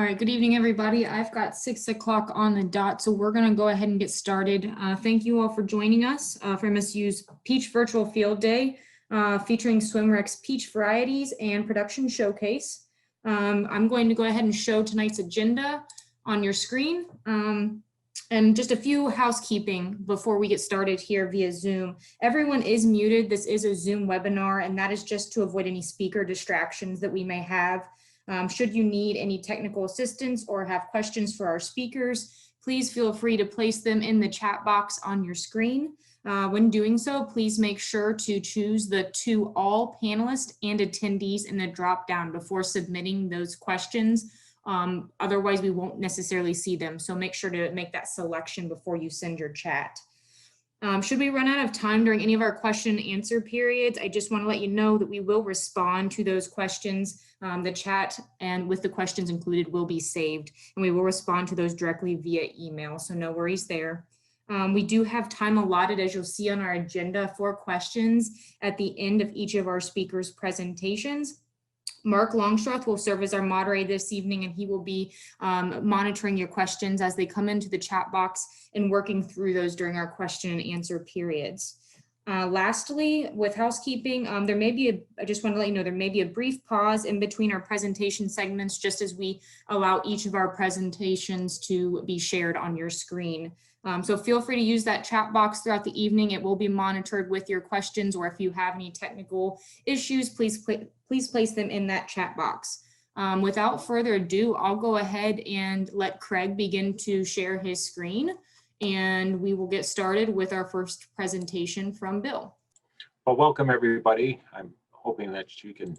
right, good evening, everybody. I've got 6 o'clock on the dot, so we're going to go ahead and get started. Thank you all for joining us for MSU's Peach Virtual Field Day, featuring SWMREC's Peach Varieties and Production Showcase. I'm going to go ahead and show tonight's agenda on your screen. And just a few housekeeping before we get started here via Zoom. Everyone is muted. This is a Zoom webinar, and that is just to avoid any speaker distractions that we may have. Should you need any technical assistance or have questions for our speakers, please feel free to place them in the chat box on your screen. When doing so, please make sure to choose the "to all panelists and attendees" in the drop down before submitting those questions. Otherwise, we won't necessarily see them. So make sure to make that selection before you send your chat. Should we run out of time during any of our question and answer periods, I just want to let you know that we will respond to those questions. The chat and with the questions included will be saved, and we will respond to those directly via email, so no worries there. We do have time allotted, as you'll see on our agenda, for questions at the end of each of our speakers' presentations. Mark Longstreth will serve as our moderator this evening, and he will be monitoring your questions as they come into the chat box and working through those during our question and answer periods. Lastly, with housekeeping, I just want to let you know there may be a brief pause in between our presentation segments, just as we allow each of our presentations to be shared on your screen. So feel free to use that chat box throughout the evening. It will be monitored with your questions, or if you have any technical issues, please place them in that chat box. Without further ado, I'll go ahead and let Craig begin to share his screen, and we will get started with our first presentation from Bill. Well, welcome everybody. I'm hoping that you can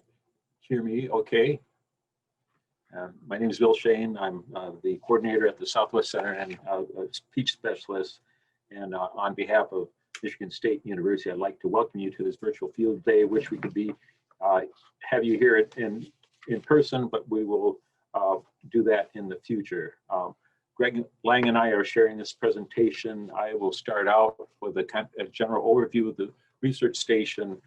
hear me okay. My name is Bill Shane. I'm the coordinator at the Southwest Center and a peach specialist. And on behalf of Michigan State University, I'd like to welcome you to this virtual field day. Wish we could have you here in person, but we will do that in the future. Greg Lang and I are sharing this presentation. I will start out with a general overview of the research station,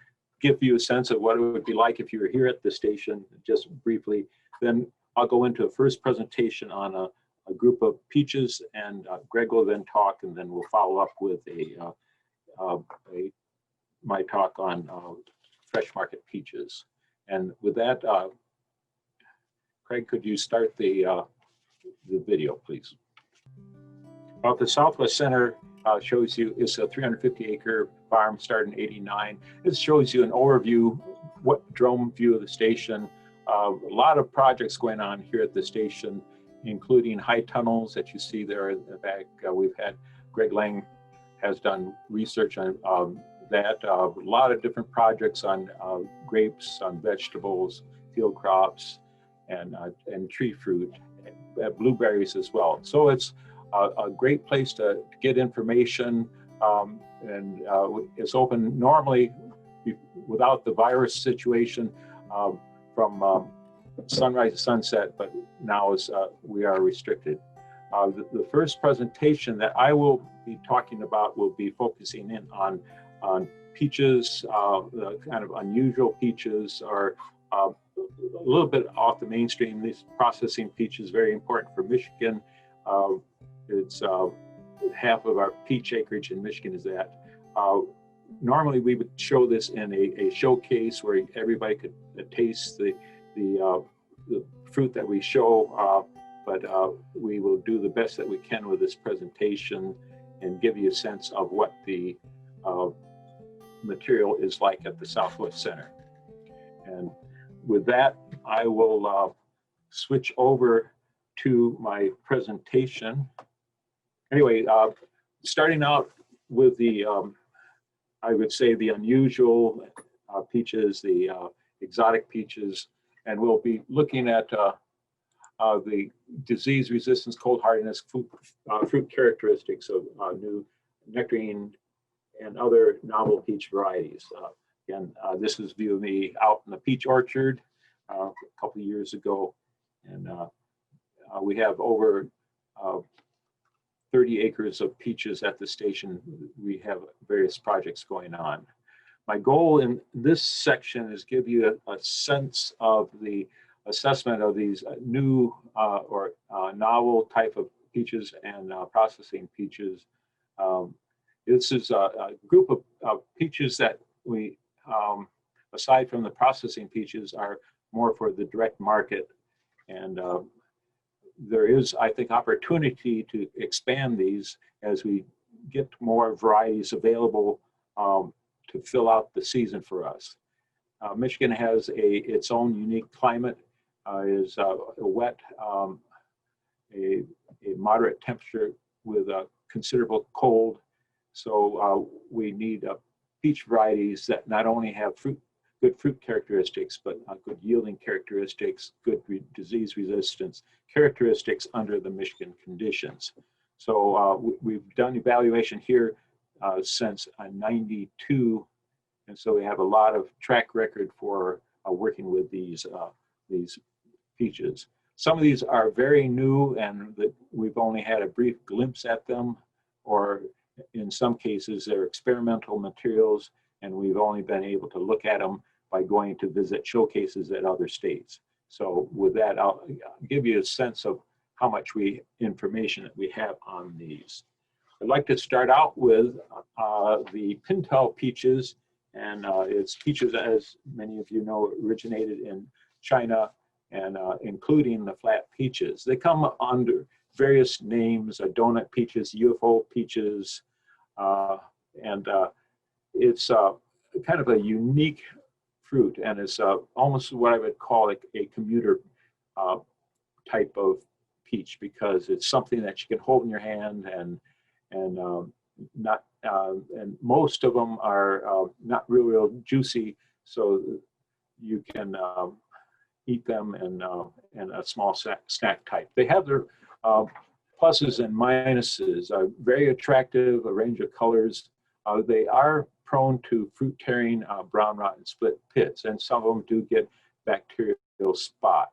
give you a sense of what it would be like if you were here at the station, just briefly. Then I'll go into a first presentation on a group of peaches, and Greg will then talk, and then we'll follow up with my talk on fresh market peaches. And with that, Craig, could you start the video, please? The Southwest Center shows you, it's a 350-acre farm started in '89. It shows you an overview, drone view of the station. A lot of projects going on here at the station, including high tunnels that you see there in the back. We've had Greg Lang has done research on that. A lot of different projects on grapes, on vegetables, field crops, and tree fruit, blueberries as well. So it's a great place to get information, and it's open normally without the virus situation from sunrise to sunset, but now we are restricted. The first presentation that I will be talking about will be focusing in on peaches, the kind of unusual peaches, or a little bit off the mainstream. These processing peaches, very important for Michigan. It's half of our peach acreage in Michigan is that. Normally we would show this in a showcase where everybody could taste the fruit that we show, but we will do the best that we can with this presentation and give you a sense of what the material is like at the Southwest Center. And with that, I will switch over to my presentation. Anyway, starting out with the, I would say the unusual peaches, the exotic peaches, and we'll be looking at the disease resistance, cold hardiness, fruit characteristics of new nectarine and other novel peach varieties. Again, this is view of me out in the peach orchard a couple of years ago, and we have over 30 acres of peaches at the station. We have various projects going on. My goal in this section is give you a sense of the assessment of these new or novel type of peaches and processing peaches. This is a group of peaches that we, aside from the processing peaches, are more for the direct market. And there is, I think, opportunity to expand these as we get more varieties available to fill out the season for us. Michigan has its own unique climate, is a wet, a moderate temperature with a considerable cold. So we need peach varieties that not only have good fruit characteristics, but good yielding characteristics, good disease resistance characteristics under the Michigan conditions. So we've done evaluation here since '92, and so we have a lot of track record for working with these peaches. Some of these are very new and that we've only had a brief glimpse at them, or in some cases they're experimental materials and we've only been able to look at them by going to visit showcases at other states. So with that, I'll give you a sense of how much information that we have on these. I'd like to start out with the Pintel peaches, and it's peaches, as many of you know, originated in China, and including the flat peaches. They come under various names, donut peaches, UFO peaches, and it's kind of a unique fruit, and it's almost what I would call a commuter type of peach, because it's something that you can hold in your hand, and most of them are not real juicy, so you can eat them in a small snack type. They have their pluses and minuses. Very attractive, a range of colors. They are prone to fruit tearing, brown rot, and split pits, and some of them do get bacterial spot.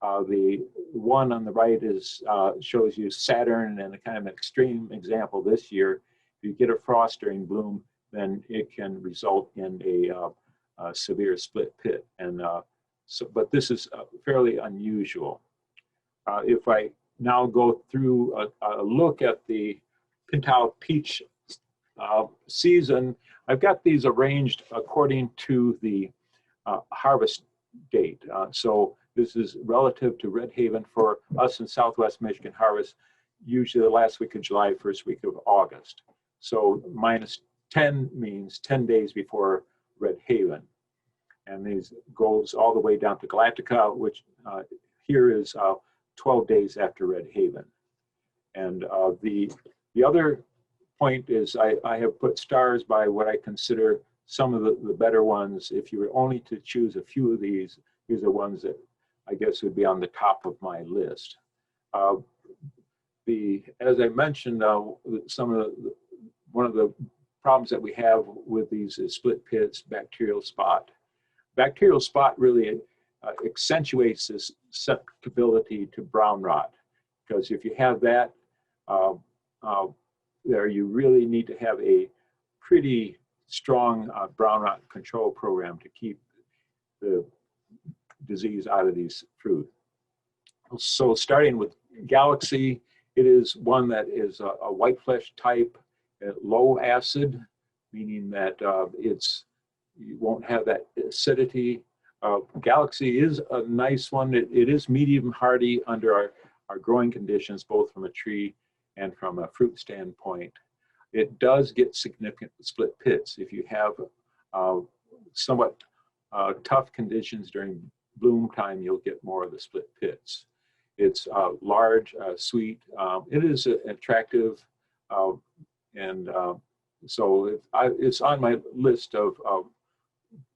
The one on the right shows you Saturn, and a kind of an extreme example this year. If you get a frost during bloom, then it can result in a severe split pit, and but this is fairly unusual. If I now go through a look at the Pintel peach season, I've got these arranged according to the harvest date. So this is relative to Red Haven. For us in Southwest Michigan, harvest usually the last week of July, first week of August. So -10 means 10 days before Red Haven. And these goes all the way down to Galactica, which here is 12 days after Red Haven. And the other point is I have put stars by what I consider some of the better ones. If you were only to choose a few of these are ones that I guess would be on the top of my list. As I mentioned, one of the problems that we have with these is split pits, bacterial spot. Bacterial spot really accentuates this susceptibility to brown rot, because if you have that, you really need to have a pretty strong brown rot control program to keep the disease out of these fruit. So starting with Galaxy, it is one that is a white flesh type, low acid, meaning that you won't have that acidity. Galaxy is a nice one. It is medium hardy under our growing conditions, both from a tree and from a fruit standpoint. It does get significant split pits. If you have somewhat tough conditions during bloom time, you'll get more of the split pits. It's large, sweet. It is attractive, and so it's on my list of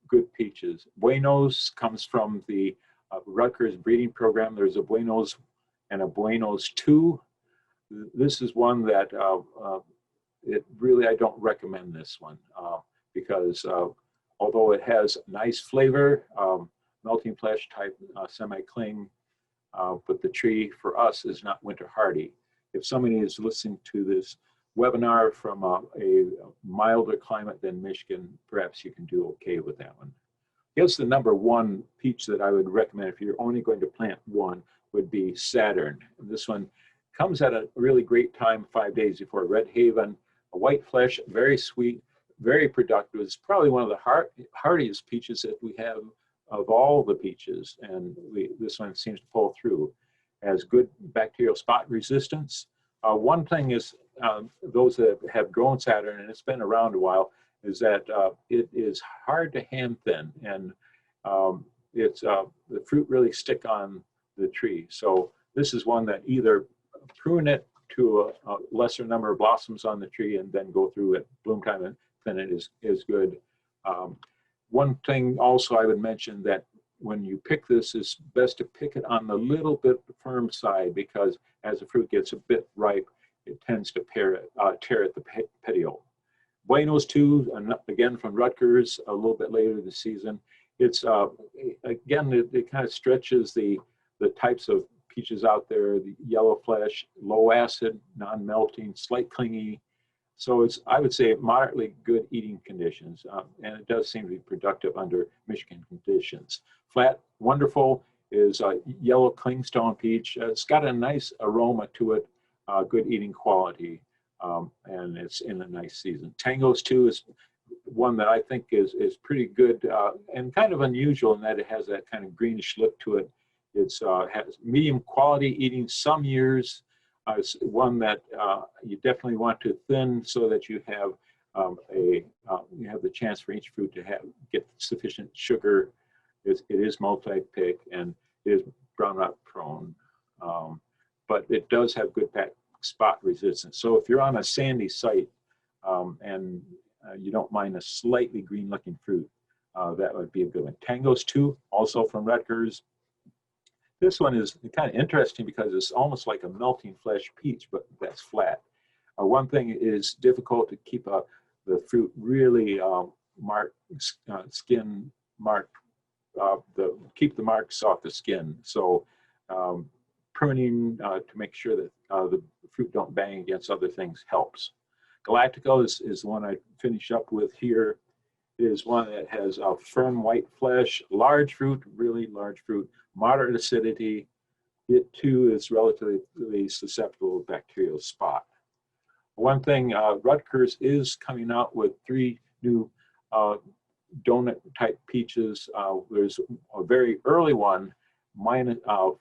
good peaches. Buenos comes from the Rutgers breeding program. There's a Buenos and a Buenos 2. This is one that I don't recommend this one because although it has nice flavor, melting flesh type semi-cling, but the tree for us is not winter hardy. If somebody is listening to this webinar from a milder climate than Michigan, perhaps you can do okay with that one. guess the number one peach that I would recommend if you're only going to plant one would be Saturn. And this one comes at a really great time, 5 days before Red Haven. A white flesh, very sweet, very productive. It's probably one of the hardiest peaches that we have of all the peaches, and this one seems to pull through. Has good bacterial spot resistance. One thing is, those that have grown Saturn, and it's been around a while, is that it is hard to hand thin, and the fruit really stick on the tree. So this is one that either prune it to a lesser number of blossoms on the tree and then go through at bloom time and thin it is good. One thing also I would mention that when you pick this, it's best to pick it on the little bit firm side, because as the fruit gets a bit ripe, it tends to tear at the petiole. Buenos too, again from Rutgers, a little bit later this season. It's again, it kind of stretches the types of peaches out there: the yellow flesh, low acid, non-melting, slight clingy. So it's, I would say, moderately good eating conditions, and it does seem to be productive under Michigan conditions. Flat, wonderful, is yellow clingstone peach. It's got a nice aroma to it, good eating quality, and it's in a nice season. Tangos too is one that I think is pretty good and kind of unusual in that it has that kind of greenish look to it. It's has medium quality eating some years. It's one that you definitely want to thin so that you have you have the chance for each fruit to get sufficient sugar. It is multi-pick and it is brown rot prone, but it does have good spot resistance. So if you're on a sandy site and you don't mind a slightly green-looking fruit, that would be a good one. Tangos too, also from Rutgers. This one is kind of interesting because it's almost like a melting flesh peach, but that's flat. One thing is difficult to keep the fruit really skin marked, keep the marks off the skin. So pruning to make sure that the fruit don't bang against other things helps. Galactico is the one I finish up with here. It is one that has a firm white flesh, large fruit, really large fruit, moderate acidity. It too is relatively susceptible to bacterial spot. One thing, Rutgers is coming out with 3 new donut type peaches. There's a very early one,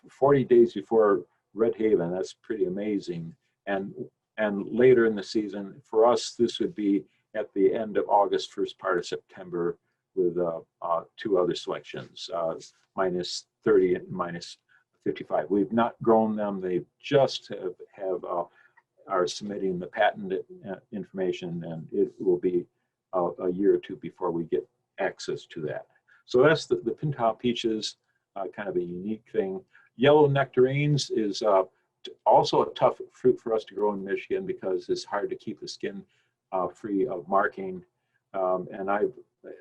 40 days before Red Haven. That's pretty amazing. And later in the season, for us, this would be at the end of August, first part of September, with 2 other selections, minus 30 and minus 55. We've not grown them. They just are submitting the patent information, and it will be a year or 2 before we get access to that. So that's the Pintal peaches, kind of a unique thing. Yellow nectarines is also a tough fruit for us to grow in Michigan because it's hard to keep the skin free of marking. And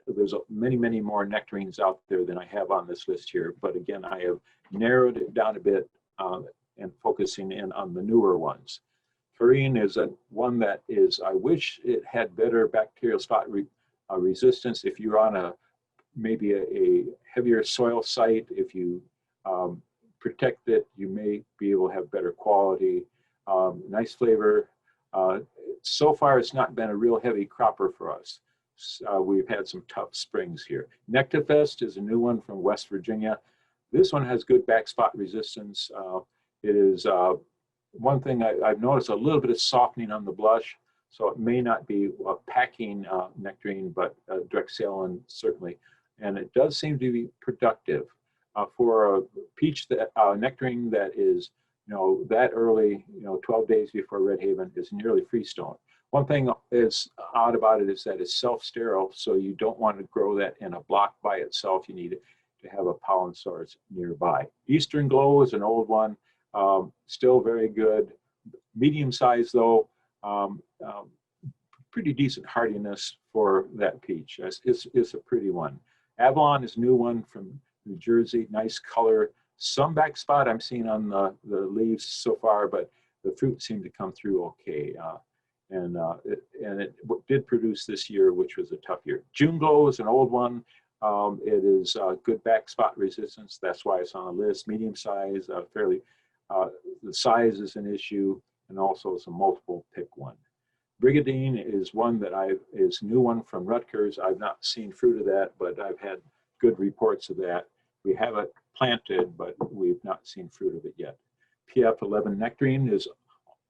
there's many more nectarines out there than I have on this list here. But again, I have narrowed it down a bit and focusing in on the newer ones. Nectarine is one that is, I wish it had better bacterial spot resistance. If you're on maybe a heavier soil site, if you protect it, you may be able to have better quality, nice flavor. So far, it's not been a real heavy cropper for us. We've had some tough springs here. Nectarfest is a new one from West Virginia. This one has good back spot resistance. It is one thing I've noticed a little bit of softening on the blush, so it may not be a packing nectarine, but Drexelin certainly. And it does seem to be productive. For a peach nectarine that is, that early, 12 days before Red Haven, is nearly freestone. One thing is odd about it is that it's self-sterile, so you don't want to grow that in a block by itself. You need to have a pollen source nearby. Eastern Glow is an old one, still very good. Medium size though, pretty decent hardiness for that peach. It's a pretty one. Avalon is a new one from New Jersey, nice color. Some back spot I'm seeing on the leaves so far, but the fruit seemed to come through okay. And it did produce this year, which was a tough year. June Glow is an old one. It is good back spot resistance. That's why it's on the list. Medium size, fairly, the size is an issue, and also it's a multiple pick one. Brigadine is one that is new one from Rutgers. I've not seen fruit of that, but I've had good reports of that. We have it planted, but we've not seen fruit of it yet. PF11 Nectarine is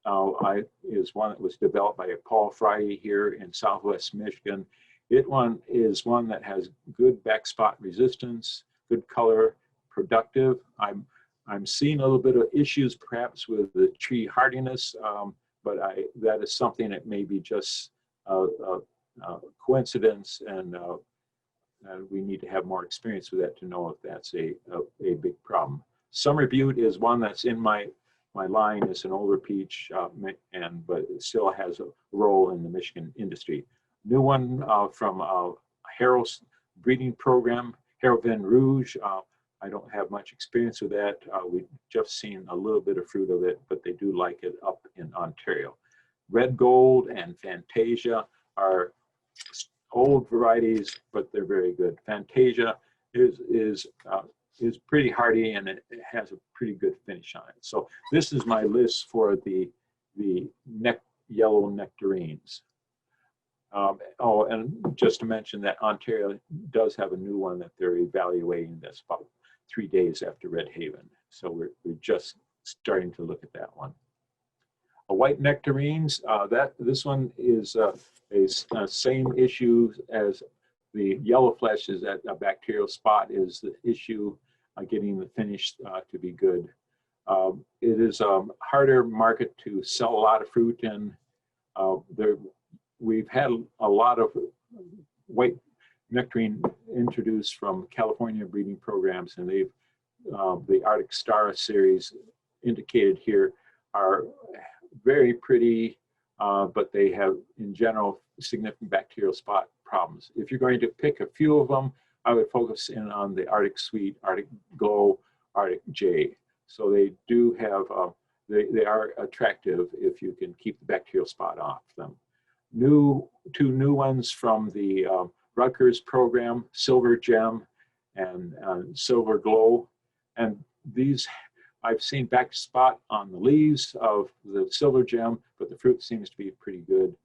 one that was developed by Paul Friday here in Southwest Michigan. It is one that has good back spot resistance, good color, productive. I'm seeing a little bit of issues perhaps with the tree hardiness, but that is something that may be just a coincidence, and we need to have more experience with that to know if that's a big problem. Summer Butte is one that's in my line. It's an older peach, but it still has a role in the Michigan industry. New one from Harrow's breeding program, Harrow-Vin Rouge. I don't have much experience with that. We've just seen a little bit of fruit of it, but they do like it up in Ontario. Red Gold and Fantasia are old varieties, but they're very good. Fantasia is pretty hardy, and it has a pretty good finish on it. So this is my list for the yellow nectarines. Oh, and just to mention that Ontario does have a new one that they're evaluating that's about 3 days after Red Haven. So we're just starting to look at that one. White nectarines, this one is a same issue as the yellow flesh, is that a bacterial spot is the issue, getting the finish to be good. It is a harder market to sell a lot of fruit in. We've had a lot of white nectarine introduced from California breeding programs, and they've the Arctic Star series indicated here are very pretty, but they have in general significant bacterial spot problems. If you're going to pick a few of them, I would focus in on the Arctic Sweet, Arctic Glow, Arctic J. So they do have, they are attractive if you can keep the bacterial spot off them. Two new ones from the Rutgers program, Silver Gem and Silver Glow. And these, I've seen back spot on the leaves of the Silver Gem, but the fruit seems to be pretty good.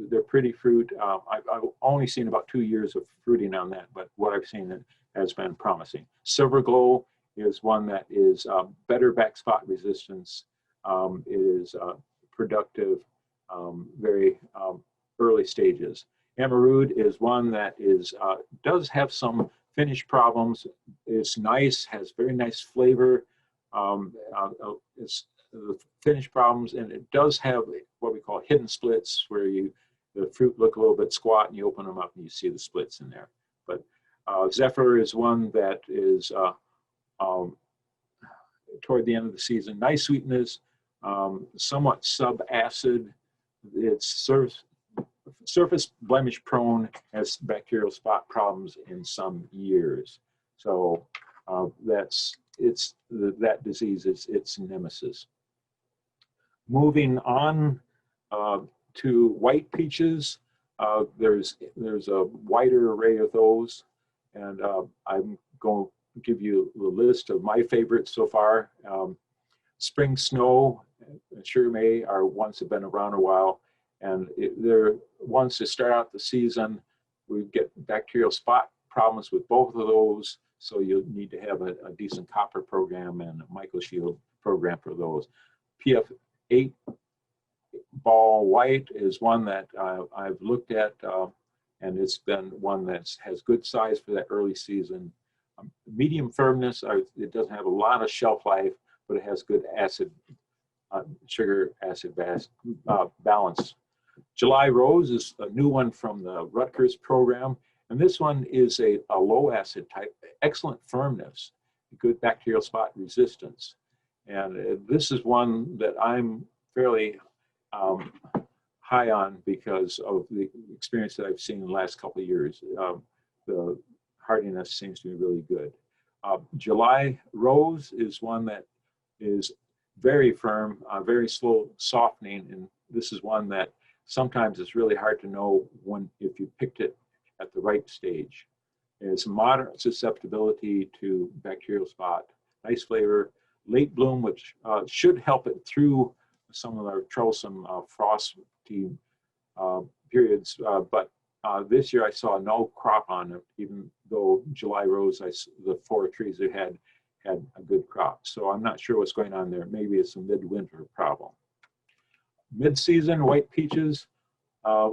They're pretty fruit. I've only seen about 2 years of fruiting on that, but what I've seen has been promising. Silver Glow is one that is better back spot resistance. It is productive, very early stages. Emerald is one that is does have some finish problems. It's nice, has very nice flavor. It's the finish problems, and it does have what we call hidden splits, where the fruit look a little bit squat, and you open them up and you see the splits in there. But Zephyr is one that is toward the end of the season, nice sweetness, somewhat sub-acid. It's surface blemish prone, has bacterial spot problems in some years. So that disease is its nemesis. Moving on to white peaches, there's a wider array of those, and I'm going to give you the list of my favorites so far. Spring Snow and Sugar May are ones that have been around a while, and they're ones to start out the season. We get bacterial spot problems with both of those, so you need to have a decent copper program and a mycoshield program for those. PF8 Ball White is one that I've looked at, and it's been one that has good size for that early season. Medium firmness, it doesn't have a lot of shelf life, but it has good acid, sugar acid balance. July Rose is a new one from the Rutgers program, and this one is a low acid type, excellent firmness, good bacterial spot resistance. And this is one that I'm fairly high on because of the experience that I've seen in the last couple of years. The hardiness seems to be really good. July Rose is one that is very firm, very slow softening, and this is one that sometimes it's really hard to know if you picked it at the right stage. is moderate susceptibility to bacterial spot, nice flavor, late bloom, which should help it through some of our troublesome frosty periods. But this year I saw no crop on it, even though July rose, the 4 trees that had a good crop. So I'm not sure what's going on there. Maybe it's a midwinter problem. Mid-season white peaches.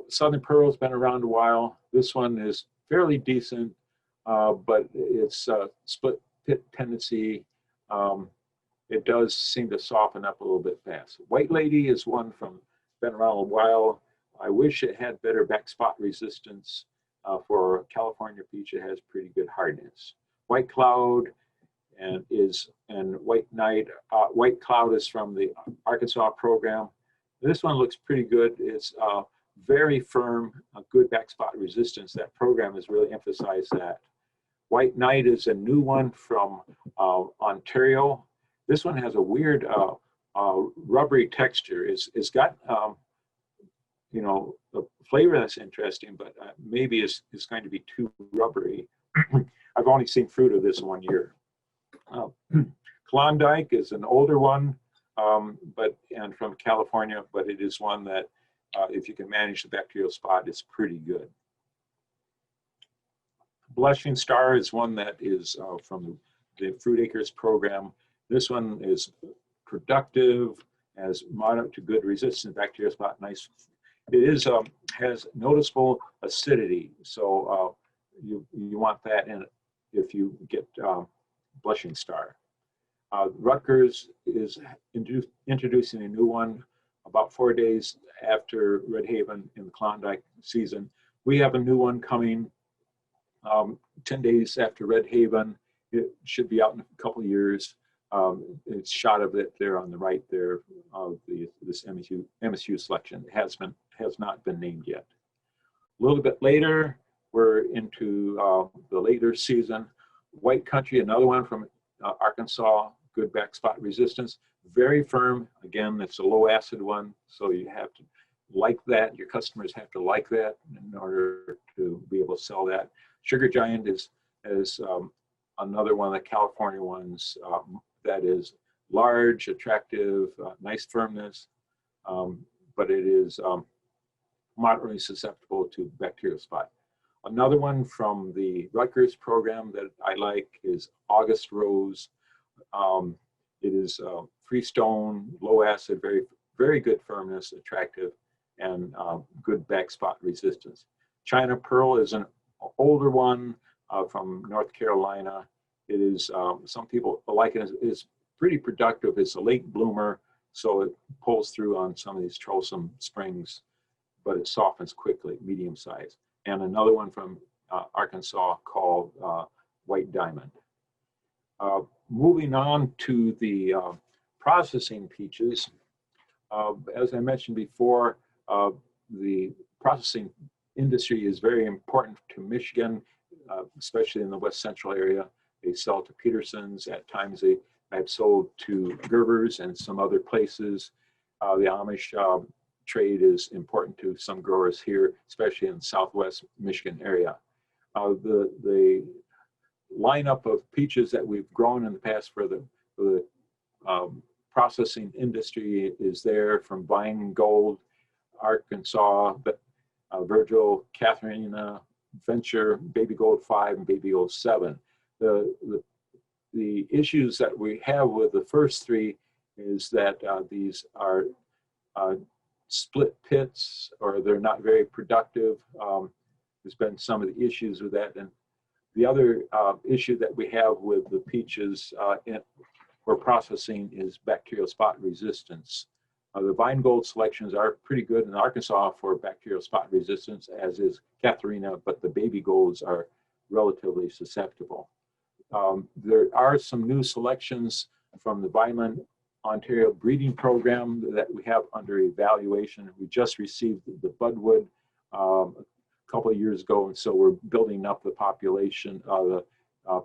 Southern Pearl's been around a while. This one is fairly decent, but it's split pit tendency. It does seem to soften up a little bit fast. White Lady is one from been around a while. I wish it had better back spot resistance. For California peach, it has pretty good hardness. White Cloud and White Night. White Cloud is from the Arkansas program. This one looks pretty good. It's very firm, a good back spot resistance. That program has really emphasized that. White Night is a new one from Ontario. This one has a weird rubbery texture. It's got you know, the flavor that's interesting, but maybe it's going to be too rubbery. I've only seen fruit of this 1 year. Klondike is an older one, and from California, but it is one that if you can manage the bacterial spot, it's pretty good. Blushing Star is one that is from the Fruit Acres program. This one is productive, has moderate to good resistance bacterial spot, nice. It is has noticeable acidity, so you want that in if you get Blushing Star. Rutgers is introducing a new one about 4 days after Red Haven in the Klondike season. We have a new one coming 10 days after Red Haven. It should be out in a couple of years. It's shot of it there on the right there of this MSU selection. It has not been named yet. A little bit later, we're into the later season. White Country, another one from Arkansas, good back spot resistance, very firm. Again, it's a low acid one, so you have to like that. Your customers have to like that in order to be able to sell that. Sugar Giant is another one of the California ones that is large, attractive, nice firmness, but it is moderately susceptible to bacterial spot. Another one from the Rutgers program that I like is August Rose. It is freestone, low acid, very, very good firmness, attractive, and good back spot resistance. China Pearl is an older one from North Carolina. It is, some people like it. It's pretty productive. It's a late bloomer, so it pulls through on some of these troublesome springs, but it softens quickly, medium size. And another one from Arkansas called White Diamond. Moving on to the processing peaches. As I mentioned before, the processing industry is very important to Michigan, especially in the West Central area. They sell to Peterson's. At times they have sold to Gerber's and some other places. The Amish trade is important to some growers here, especially in the Southwest Michigan area. The lineup of peaches that we've grown in the past for the processing industry is there, from Vine Gold, Arkansas, Virgil, Katharina, Venture, Baby Gold 5, and Baby Gold 7. The issues that we have with the first three is that these are split pits, or they're not very productive. There's been some of the issues with that. And the other issue that we have with the peaches for processing is bacterial spot resistance. The Vine Gold selections are pretty good in Arkansas for bacterial spot resistance, as is Katharina, but the Baby Golds are relatively susceptible. There are some new selections from the Vineland Ontario breeding program that we have under evaluation. We just received the Budwood a couple of years ago, and so we're building up the population,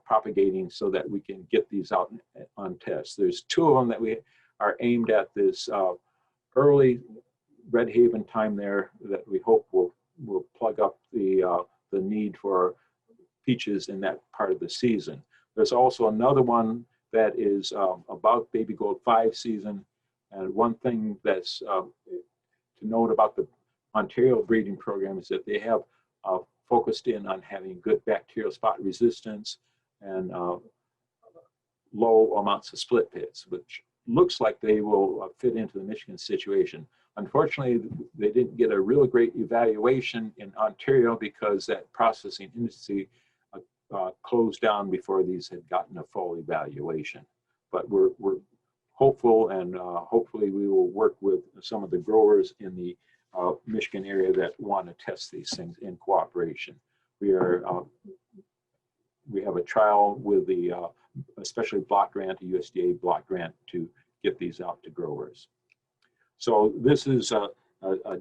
propagating so that we can get these out on tests. There's 2 of them that we are aimed at this early Red Haven time there that we hope will plug up the need for peaches in that part of the season. There's also another one that is about Baby Gold 5 season. And one thing that's to note about the Ontario breeding program is that they have focused in on having good bacterial spot resistance and low amounts of split pits, which looks like they will fit into the Michigan situation. Unfortunately, they didn't get a real great evaluation in Ontario because that processing industry closed down before these had gotten a full evaluation. But we're hopeful, and hopefully we will work with some of the growers in the Michigan area that want to test these things in cooperation. We have a trial with the especially block grant, a USDA block grant, to get these out to growers. So this is a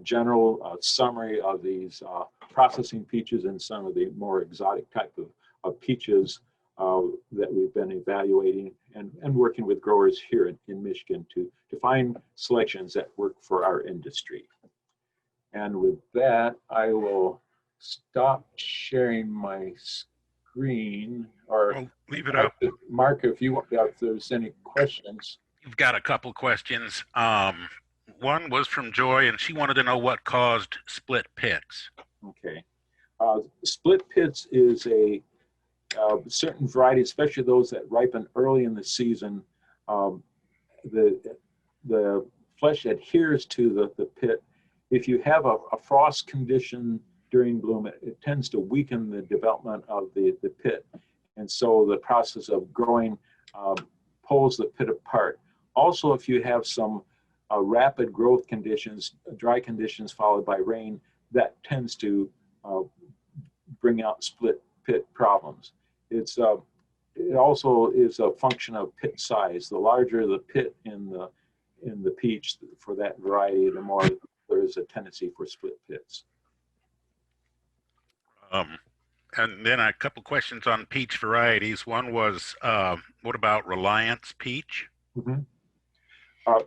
general summary of these processing peaches and some of the more exotic type of peaches that we've been evaluating and working with growers here in Michigan to find selections that work for our industry. And with that, I will stop sharing my screen, or well, leave it up. Mark, if there's any questions. You've got a couple questions. One was from Joy, and she wanted to know what caused split pits. Okay. Split pits is a certain variety, especially those that ripen early in the season. The flesh adheres to the pit. If you have a frost condition during bloom, it tends to weaken the development of the pit. And so the process of growing pulls the pit apart. Also, if you have some rapid growth conditions, dry conditions followed by rain, that tends to bring out split pit problems. It also is a function of pit size. The larger the pit in the peach for that variety, the more there is a tendency for split pits. And then a couple questions on peach varieties. One was, what about Reliance peach? Mm-hmm.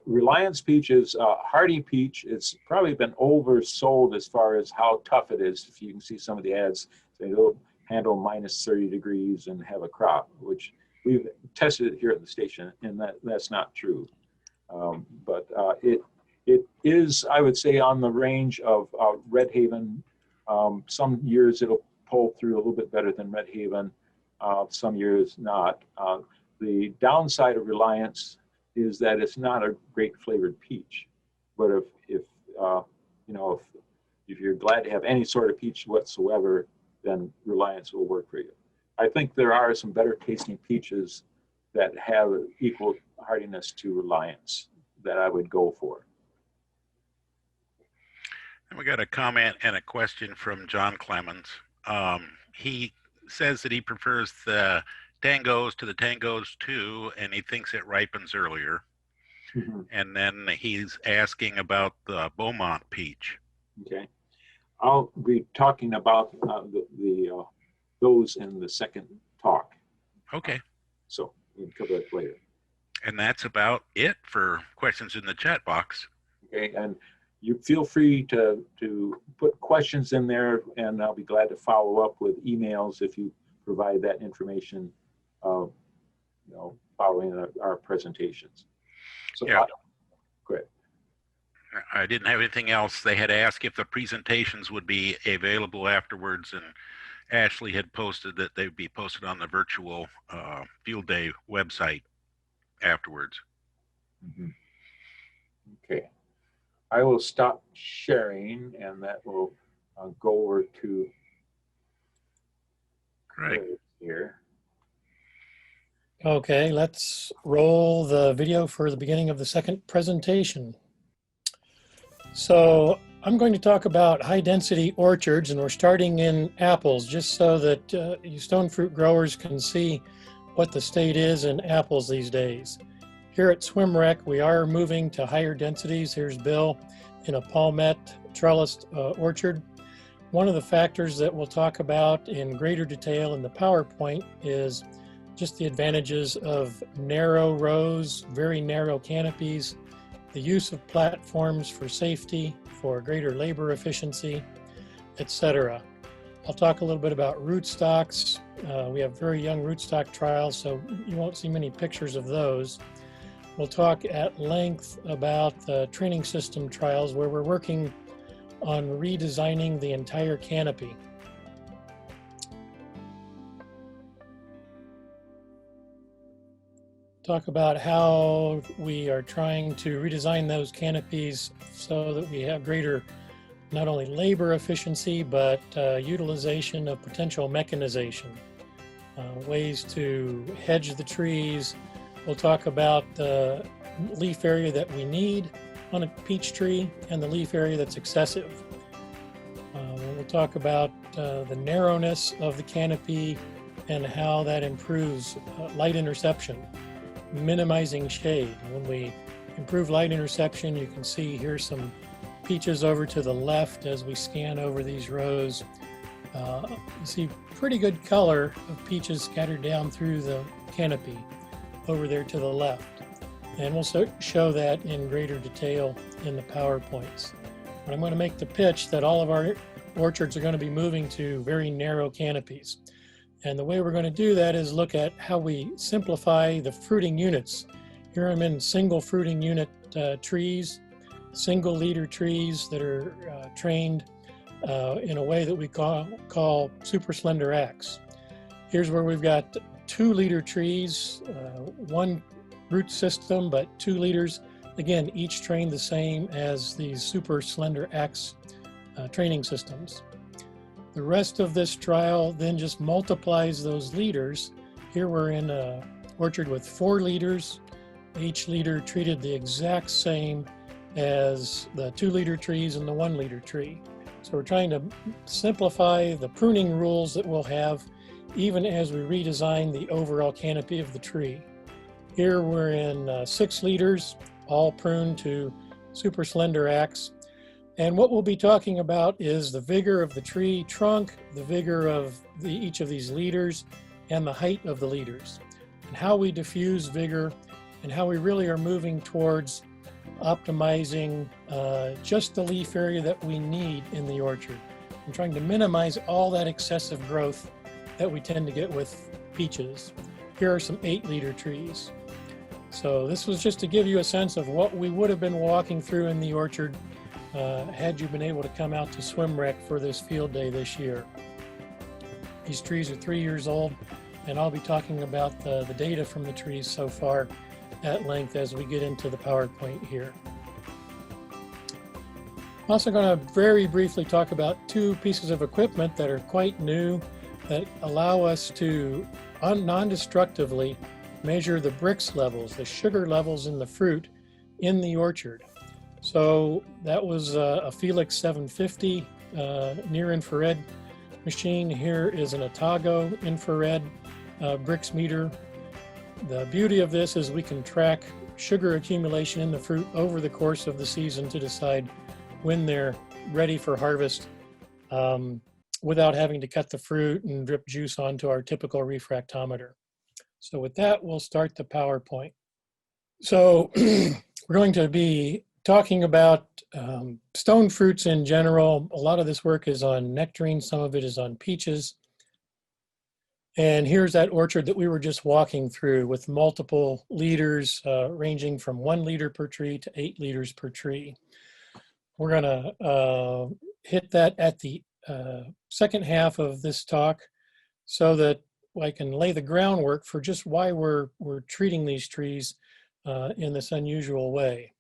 Reliance peach is hardy peach. It's probably been oversold as far as how tough it is. If you can see some of the ads, they'll handle minus 30 degrees and have a crop, which we've tested it here at the station, and that's not true. But it is, I would say, on the range of Red Haven. Some years it'll pull through a little bit better than Red Haven, some years not. The downside of Reliance is that it's not a great flavored peach. But if you're glad to have any sort of peach whatsoever, then Reliance will work for you. I think there are some better tasting peaches that have equal hardiness to Reliance that I would go for. And we got a comment and a question from John Clemens. He says that he prefers the Tangos to the Tangos 2, and he thinks it ripens earlier. Mm-hmm. And then he's asking about the Beaumont peach. Okay. I'll be talking about those in the second talk. Okay. So we can cover that later. And that's about it for questions in the chat box. Okay, and you feel free to put questions in there, and I'll be glad to follow up with emails if you provide that information, following our presentations. So, yeah. Go ahead. I didn't have anything else. They had asked if the presentations would be available afterwards, and Ashley had posted that they'd be posted on the virtual field day website afterwards. Mm-hmm. Okay. I will stop sharing, and that will go over to Craig here. Okay, let's roll the video for the beginning of the second presentation. So I'm going to talk about high density orchards, and we're starting in apples just so that you stone fruit growers can see what the state is in apples these days. Here at SWMREC, we are moving to higher densities. Here's Bill in a palmette trellised orchard. One of the factors that we'll talk about in greater detail in the PowerPoint is just the advantages of narrow rows, very narrow canopies, the use of platforms for safety, for greater labor efficiency, etc. I'll talk a little bit about rootstocks. We have very young rootstock trials, so you won't see many pictures of those. We'll talk at length about the training system trials where we're working on redesigning the entire canopy. Talk about how we are trying to redesign those canopies so that we have greater not only labor efficiency, but utilization of potential mechanization, ways to hedge the trees. We'll talk about the leaf area that we need on a peach tree and the leaf area that's excessive. We'll talk about the narrowness of the canopy and how that improves light interception, minimizing shade. When we improve light interception, you can see here's some peaches over to the left as we scan over these rows. You see pretty good color of peaches scattered down through the canopy over there to the left. And we'll show that in greater detail in the PowerPoints. But I'm going to make the pitch that all of our orchards are going to be moving to very narrow canopies. And the way we're going to do that is look at how we simplify the fruiting units. Here I'm in single fruiting unit trees, single leader trees that are trained in a way that we call super slender X. Here's where we've got 2 leader trees, one root system, but 2 leaders. Again, each trained the same as these super slender X training systems. The rest of this trial then just multiplies those leaders. Here we're in an orchard with 4 leaders, each leader treated the exact same as the 2 leader trees and the 1 leader tree. So we're trying to simplify the pruning rules that we'll have even as we redesign the overall canopy of the tree. Here we're in 6 leaders, all pruned to super slender X. And what we'll be talking about is the vigor of the tree trunk, the vigor of each of these leaders, and the height of the leaders, and how we diffuse vigor, and how we really are moving towards optimizing just the leaf area that we need in the orchard, and trying to minimize all that excessive growth that we tend to get with peaches. Here are some 8 leader trees. So this was just to give you a sense of what we would have been walking through in the orchard had you been able to come out to SWMREC for this field day this year. These trees are 3 years old, and I'll be talking about the data from the trees so far at length as we get into the PowerPoint here. I'm also going to very briefly talk about 2 pieces of equipment that are quite new that allow us to non-destructively measure the Brix levels, the sugar levels in the fruit in the orchard. So that was a Felix 750 near infrared machine. Here is an Otago infrared Brix meter. The beauty of this is we can track sugar accumulation in the fruit over the course of the season to decide when they're ready for harvest without having to cut the fruit and drip juice onto our typical refractometer. So with that, we'll start the PowerPoint. So we're going to be talking about stone fruits in general. A lot of this work is on nectarines, some of it is on peaches. And here's that orchard that we were just walking through with multiple leaders ranging from 1 liter per tree to 8 liters per tree. We're gonna hit that at the second half of this talk so that I can lay the groundwork for just why we're treating these trees in this unusual way.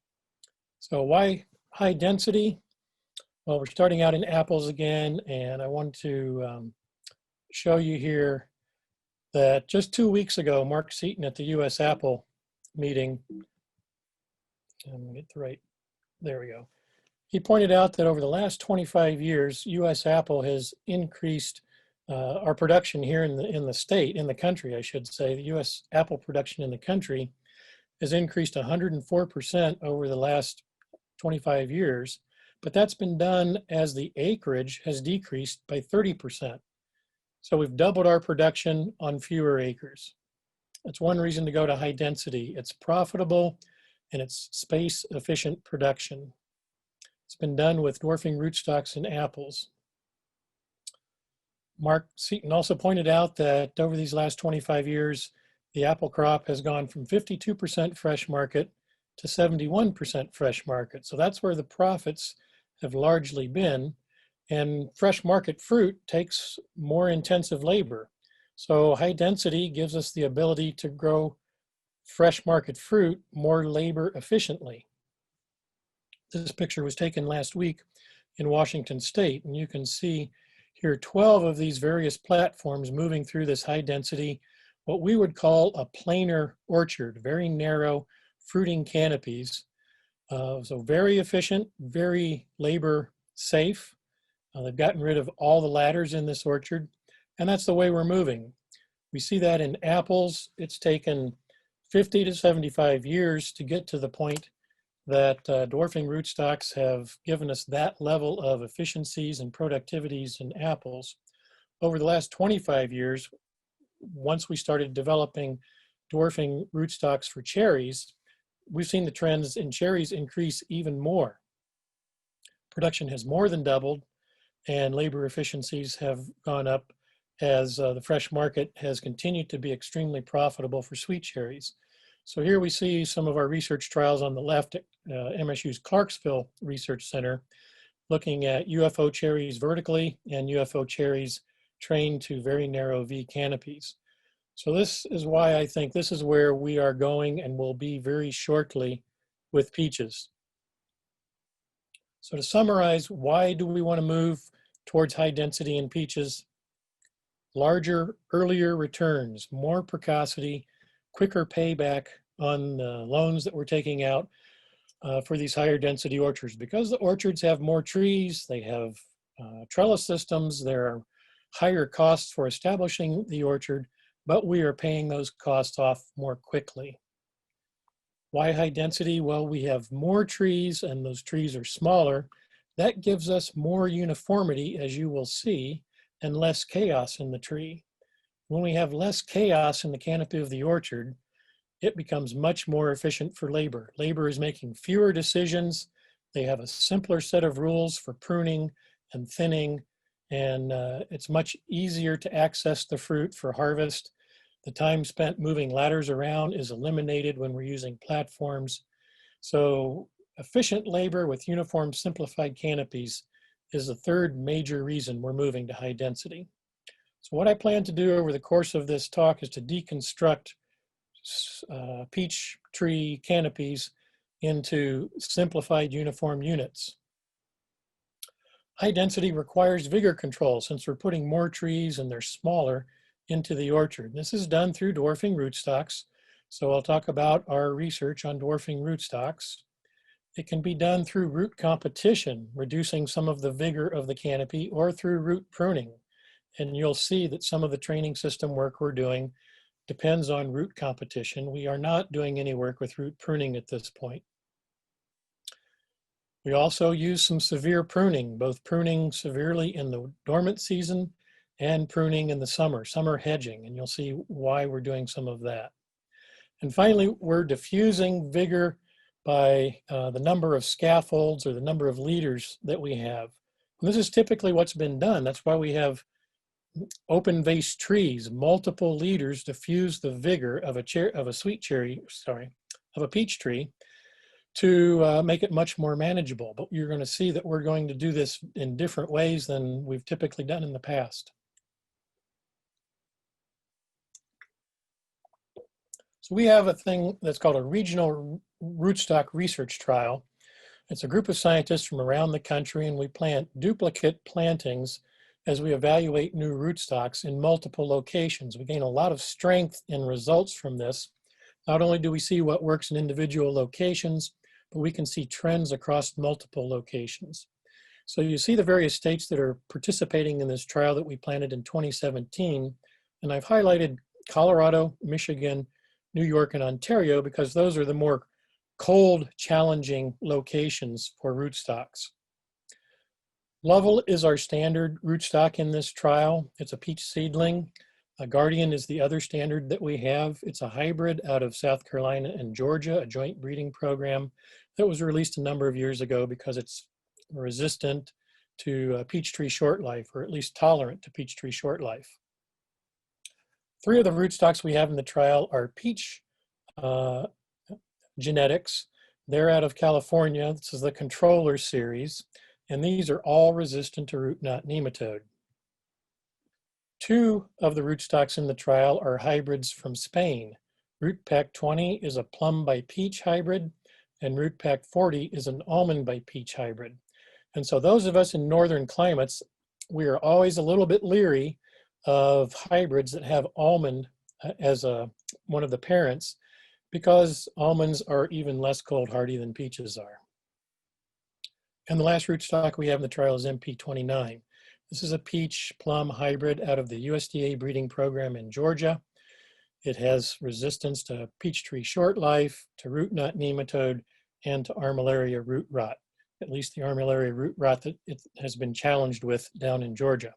So why high density? Well, we're starting out in apples again, and I want to show you here that just 2 weeks ago, Mark Seaton at the US Apple meeting, I'm gonna get the right, there we go. He pointed out that over the last 25 years, US Apple has increased our production here in the state, in the country, I should say. The US Apple production in the country has increased 104% over the last 25 years, but that's been done as the acreage has decreased by 30%. So we've doubled our production on fewer acres. That's one reason to go to high density. It's profitable and it's space efficient production. It's been done with dwarfing rootstocks in apples. Mark Seaton also pointed out that over these last 25 years, the apple crop has gone from 52% fresh market to 71% fresh market. So that's where the profits have largely been. And fresh market fruit takes more intensive labor. So high density gives us the ability to grow fresh market fruit more labor efficiently. This picture was taken last week in Washington State, and you can see here 12 of these various platforms moving through this high density, what we would call a planar orchard, very narrow fruiting canopies. So very efficient, very labor safe. They've gotten rid of all the ladders in this orchard, and that's the way we're moving. We see that in apples. It's taken 50 to 75 years to get to the point that dwarfing rootstocks have given us that level of efficiencies and productivities in apples. Over the last 25 years, once we started developing dwarfing rootstocks for cherries, we've seen the trends in cherries increase even more. Production has more than doubled, and labor efficiencies have gone up as the fresh market has continued to be extremely profitable for sweet cherries. So here we see some of our research trials on the left at MSU's Clarksville Research Center, looking at UFO cherries vertically and UFO cherries trained to very narrow V canopies. So this is why I think this is where we are going and will be very shortly with peaches. So to summarize, why do we want to move towards high density in peaches? Larger, earlier returns, more precocity, quicker payback on the loans that we're taking out for these higher density orchards. Because the orchards have more trees, they have trellis systems, there are higher costs for establishing the orchard, but we are paying those costs off more quickly. Why high density? Well, we have more trees and those trees are smaller. That gives us more uniformity, as you will see, and less chaos in the tree. When we have less chaos in the canopy of the orchard, it becomes much more efficient for labor. Labor is making fewer decisions. They have a simpler set of rules for pruning and thinning, and it's much easier to access the fruit for harvest. The time spent moving ladders around is eliminated when we're using platforms. So efficient labor with uniform simplified canopies is the third major reason we're moving to high density. So what I plan to do over the course of this talk is to deconstruct peach tree canopies into simplified uniform units. High density requires vigor control since we're putting more trees and they're smaller into the orchard. This is done through dwarfing rootstocks. So I'll talk about our research on dwarfing rootstocks. It can be done through root competition, reducing some of the vigor of the canopy, or through root pruning. And you'll see that some of the training system work we're doing depends on root competition. We are not doing any work with root pruning at this point. We also use some severe pruning, both pruning severely in the dormant season and pruning in the summer hedging, and you'll see why we're doing some of that. And finally, we're diffusing vigor by the number of scaffolds or the number of leaders that we have. And this is typically what's been done. That's why we have open vase trees. Multiple leaders diffuse the vigor of a peach tree to make it much more manageable. But you're going to see that we're going to do this in different ways than we've typically done in the past. So we have a thing that's called a regional rootstock research trial. It's a group of scientists from around the country, and we plant duplicate plantings as we evaluate new rootstocks in multiple locations. We gain a lot of strength in results from this. Not only do we see what works in individual locations, but we can see trends across multiple locations. So you see the various states that are participating in this trial that we planted in 2017, and I've highlighted Colorado, Michigan, New York, and Ontario because those are the more cold, challenging locations for rootstocks. Lovell is our standard rootstock in this trial. It's a peach seedling. Guardian is the other standard that we have. It's a hybrid out of South Carolina and Georgia, a joint breeding program that was released a number of years ago because it's resistant to peach tree short life, or at least tolerant to peach tree short life. 3 of the rootstocks we have in the trial are peach genetics. They're out of California. This is the controller series, and these are all resistant to root knot nematode. 2 of the rootstocks in the trial are hybrids from Spain. Root Pack 20 is a plum by peach hybrid, and Root Pack 40 is an almond by peach hybrid. And so those of us in northern climates, we are always a little bit leery of hybrids that have almond as one of the parents, because almonds are even less cold hardy than peaches are. And the last rootstock we have in the trial is MP29. This is a peach plum hybrid out of the USDA breeding program in Georgia. It has resistance to peach tree short life, to root knot nematode, and to armillaria root rot, at least the armillaria root rot that it has been challenged with down in Georgia.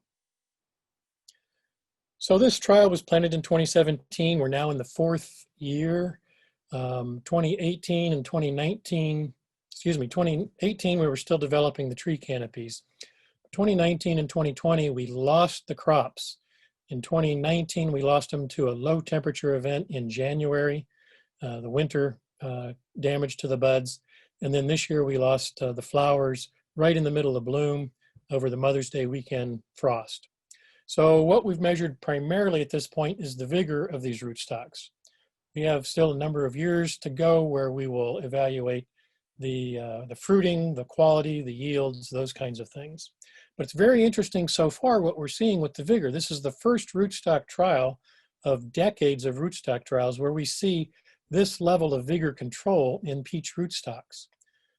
So this trial was planted in 2017. We're now in the 4th year. 2018 and 2019, 2018, we were still developing the tree canopies. 2019 and 2020, we lost the crops. In 2019, we lost them to a low temperature event in January, the winter damage to the buds. And then this year we lost the flowers right in the middle of bloom over the Mother's Day weekend frost. So what we've measured primarily at this point is the vigor of these rootstocks. We have still a number of years to go where we will evaluate the fruiting, the quality, the yields, those kinds of things. But it's very interesting so far what we're seeing with the vigor. This is the first rootstock trial of decades of rootstock trials where we see this level of vigor control in peach rootstocks.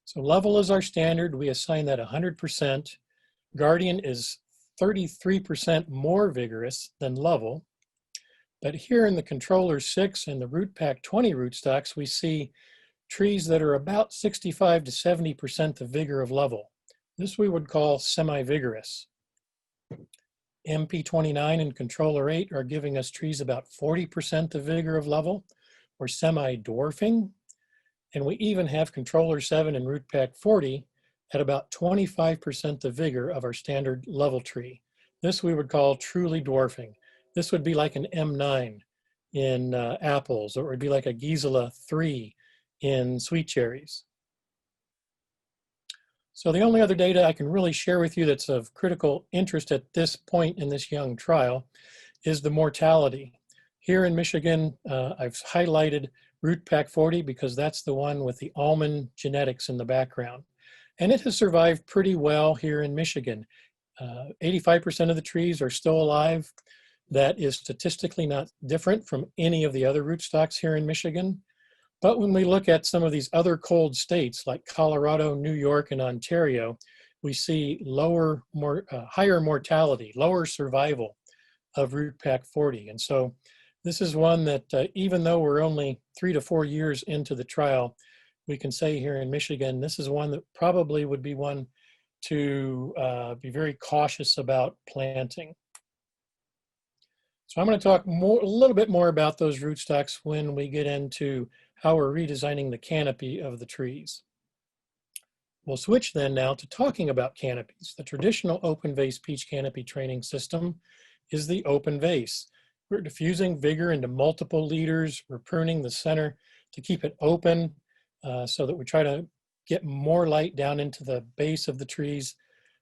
So level is our standard. We assign that 100%. Guardian is 33% more vigorous than level. But here in the controller 6 and the root pack 20 rootstocks, we see trees that are about 65 to 70% the vigor of level. This we would call semi-vigorous. MP29 and controller 8 are giving us trees about 40% the vigor of level, or semi-dwarfing. And we even have controller 7 and root pack 40 at about 25% the vigor of our standard level tree. This we would call truly dwarfing. This would be like an M9 in apples, or it would be like a Gisela 3 in sweet cherries. So the only other data I can really share with you that's of critical interest at this point in this young trial is the mortality. Here in Michigan, I've highlighted root pack 40 because that's the one with the almond genetics in the background. And it has survived pretty well here in Michigan. 85% of the trees are still alive. That is statistically not different from any of the other rootstocks here in Michigan. But when we look at some of these other cold states like Colorado, New York, and Ontario, we see higher mortality, lower survival of root pack 40. And so this is one that even though we're only 3 to 4 years into the trial, we can say here in Michigan, this is one that probably would be one to be very cautious about planting. So I'm going to talk a little bit more about those rootstocks when we get into how we're redesigning the canopy of the trees. We'll switch then now to talking about canopies. The traditional open vase peach canopy training system is the open vase. We're diffusing vigor into multiple leaders. We're pruning the center to keep it open so that we try to get more light down into the base of the trees.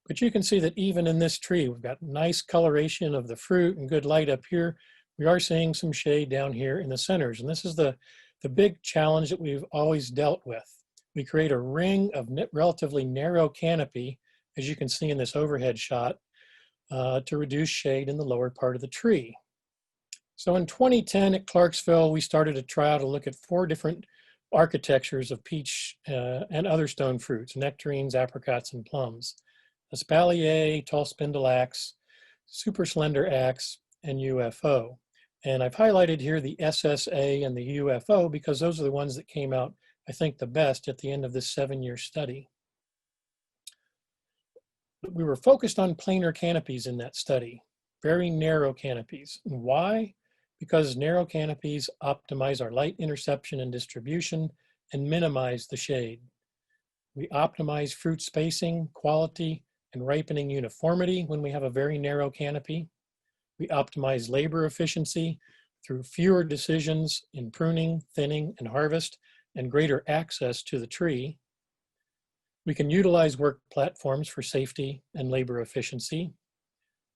But you can see that even in this tree, we've got nice coloration of the fruit and good light up here. We are seeing some shade down here in the centers. And this is the big challenge that we've always dealt with. We create a ring of relatively narrow canopy, as you can see in this overhead shot, to reduce shade in the lower part of the tree. So in 2010 at Clarksville, we started a trial to look at 4 different architectures of peach and other stone fruits, nectarines, apricots, and plums. Espalier, tall spindle axe, super slender axe, and UFO. And I've highlighted here the SSA and the UFO because those are the ones that came out, I think, the best at the end of this 7-year study. We were focused on planar canopies in that study, very narrow canopies. And why? Because narrow canopies optimize our light interception and distribution and minimize the shade. We optimize fruit spacing, quality, and ripening uniformity when we have a very narrow canopy. We optimize labor efficiency through fewer decisions in pruning, thinning, and harvest, and greater access to the tree. We can utilize work platforms for safety and labor efficiency.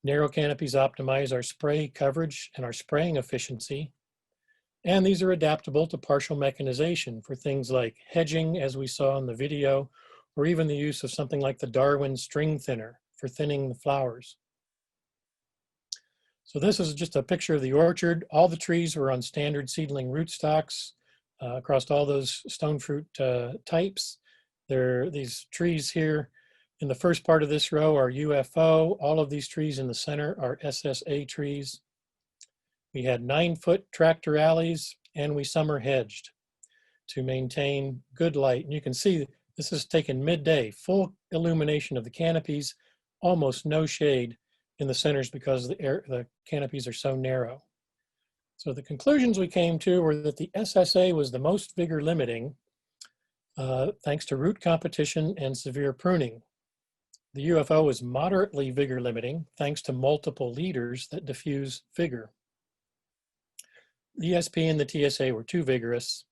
Narrow canopies optimize our spray coverage and our spraying efficiency. And these are adaptable to partial mechanization for things like hedging, as we saw in the video, or even the use of something like the Darwin string thinner for thinning the flowers. So this is just a picture of the orchard. All the trees were on standard seedling rootstocks across all those stone fruit types. These trees here in the first part of this row are UFO. All of these trees in the center are SSA trees. We had 9-foot tractor alleys, and we summer hedged to maintain good light. And you can see this is taken midday, full illumination of the canopies, almost no shade in the centers because the canopies are so narrow. So the conclusions we came to were that the SSA was the most vigor limiting thanks to root competition and severe pruning. The UFO is moderately vigor limiting thanks to multiple leaders that diffuse vigor. The ESP and the TSA were too vigorous.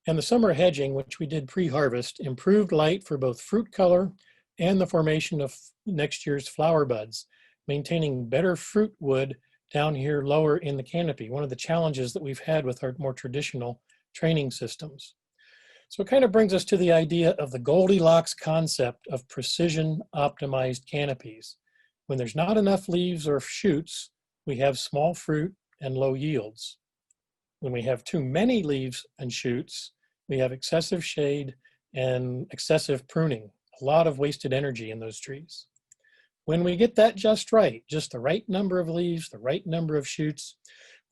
And the summer hedging, which we did pre-harvest, improved light for both fruit color and the formation of next year's flower buds, maintaining better fruit wood down here lower in the canopy, one of the challenges that we've had with our more traditional training systems. So it kind of brings us to the idea of the Goldilocks concept of precision optimized canopies. When there's not enough leaves or shoots, we have small fruit and low yields. When we have too many leaves and shoots, we have excessive shade and excessive pruning, a lot of wasted energy in those trees. When we get that just right, just the right number of leaves, the right number of shoots,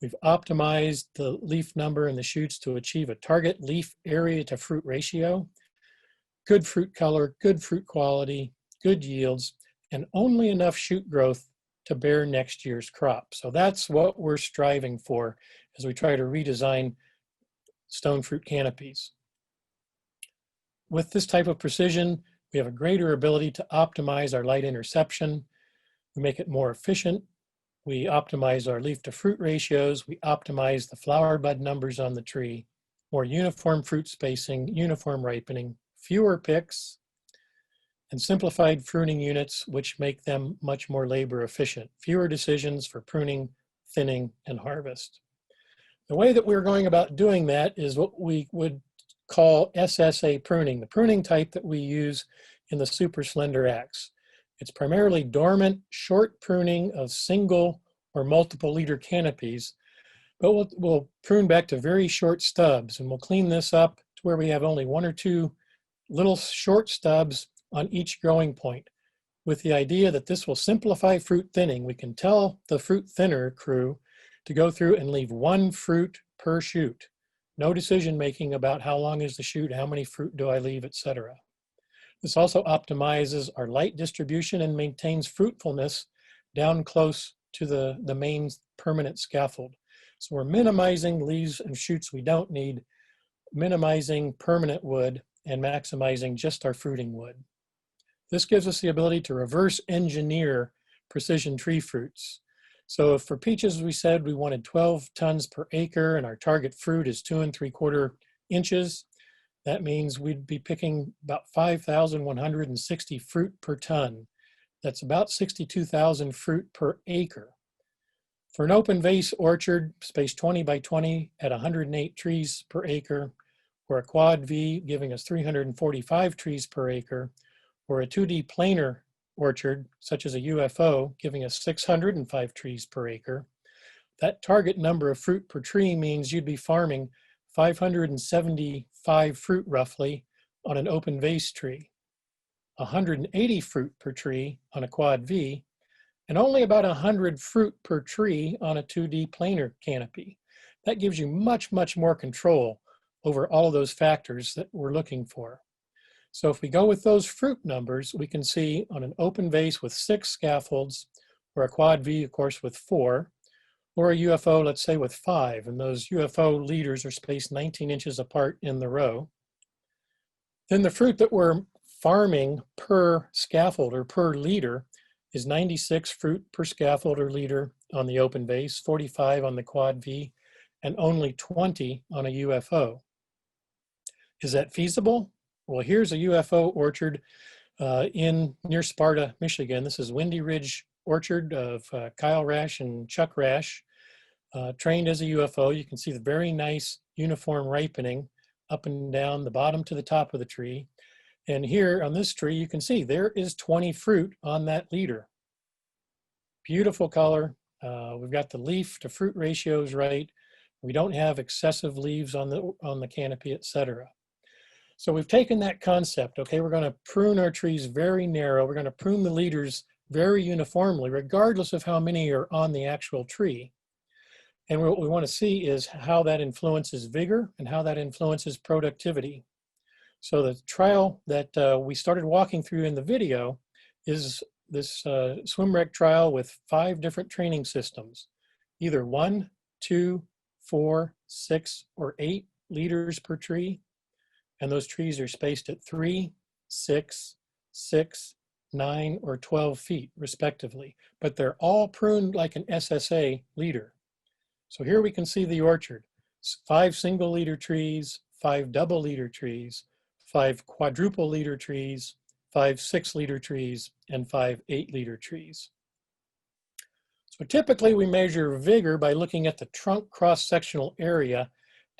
we've optimized the leaf number and the shoots to achieve a target leaf area to fruit ratio, good fruit color, good fruit quality, good yields, and only enough shoot growth to bear next year's crop. So that's what we're striving for as we try to redesign stone fruit canopies. With this type of precision, we have a greater ability to optimize our light interception. We make it more efficient. We optimize our leaf to fruit ratios. We optimize the flower bud numbers on the tree, more uniform fruit spacing, uniform ripening, fewer picks, and simplified pruning units, which make them much more labor efficient. Fewer decisions for pruning, thinning, and harvest. The way that we're going about doing that is what we would call SSA pruning, the pruning type that we use in the super slender axe. It's primarily dormant, short pruning of single or multiple leader canopies, but we'll prune back to very short stubs, and we'll clean this up to where we have only 1 or 2 little short stubs on each growing point, with the idea that this will simplify fruit thinning. We can tell the fruit thinner crew to go through and leave 1 fruit per shoot. No decision making about how long is the shoot, how many fruit do I leave, etc. This also optimizes our light distribution and maintains fruitfulness down close to the main permanent scaffold. So we're minimizing leaves and shoots we don't need, minimizing permanent wood, and maximizing just our fruiting wood. This gives us the ability to reverse engineer precision tree fruits. So for peaches, we said we wanted 12 tons per acre, and our target fruit is 2 3/4 inches. That means we'd be picking about 5,160 fruit per ton. That's about 62,000 fruit per acre. For an open vase orchard, spaced 20 by 20 at 108 trees per acre, or a quad V giving us 345 trees per acre, or a 2D planar orchard, such as a UFO, giving us 605 trees per acre, that target number of fruit per tree means you'd be farming 575 fruit roughly on an open vase tree, 180 fruit per tree on a quad V, and only about 100 fruit per tree on a 2D planar canopy. That gives you much, much more control over all of those factors that we're looking for. So if we go with those fruit numbers, we can see on an open vase with 6 scaffolds, or a quad V, of course, with 4, or a UFO, let's say, with 5, and those UFO leaders are spaced 19 inches apart in the row. Then the fruit that we're farming per scaffolder, per liter, is 96 fruit per scaffolder liter on the open vase, 45 on the quad V, and only 20 on a UFO. Is that feasible? Well, here's a UFO orchard near Sparta, Michigan. This is Windy Ridge Orchard of Kyle Rash and Chuck Rash, trained as a UFO. You can see the very nice uniform ripening up and down the bottom to the top of the tree. And here on this tree, you can see there is 20 fruit on that liter. Beautiful color. We've got the leaf to fruit ratios right. We don't have excessive leaves on the canopy, etc. So we've taken that concept, okay, we're going to prune our trees very narrow. We're going to prune the leaders very uniformly, regardless of how many are on the actual tree. And what we want to see is how that influences vigor and how that influences productivity. So the trial that we started walking through in the video is this SWMREC trial with 5 different training systems, either 1, 2, 4, 6, or 8 liters per tree. And those trees are spaced at 3, 6, 6, 9, or 12 feet, respectively. But they're all pruned like an SSA leader. So here we can see the orchard. 5 single leader trees, 5 double leader trees, 5 quadruple leader trees, 5 6-liter trees, and 5 8-liter trees. So typically we measure vigor by looking at the trunk cross-sectional area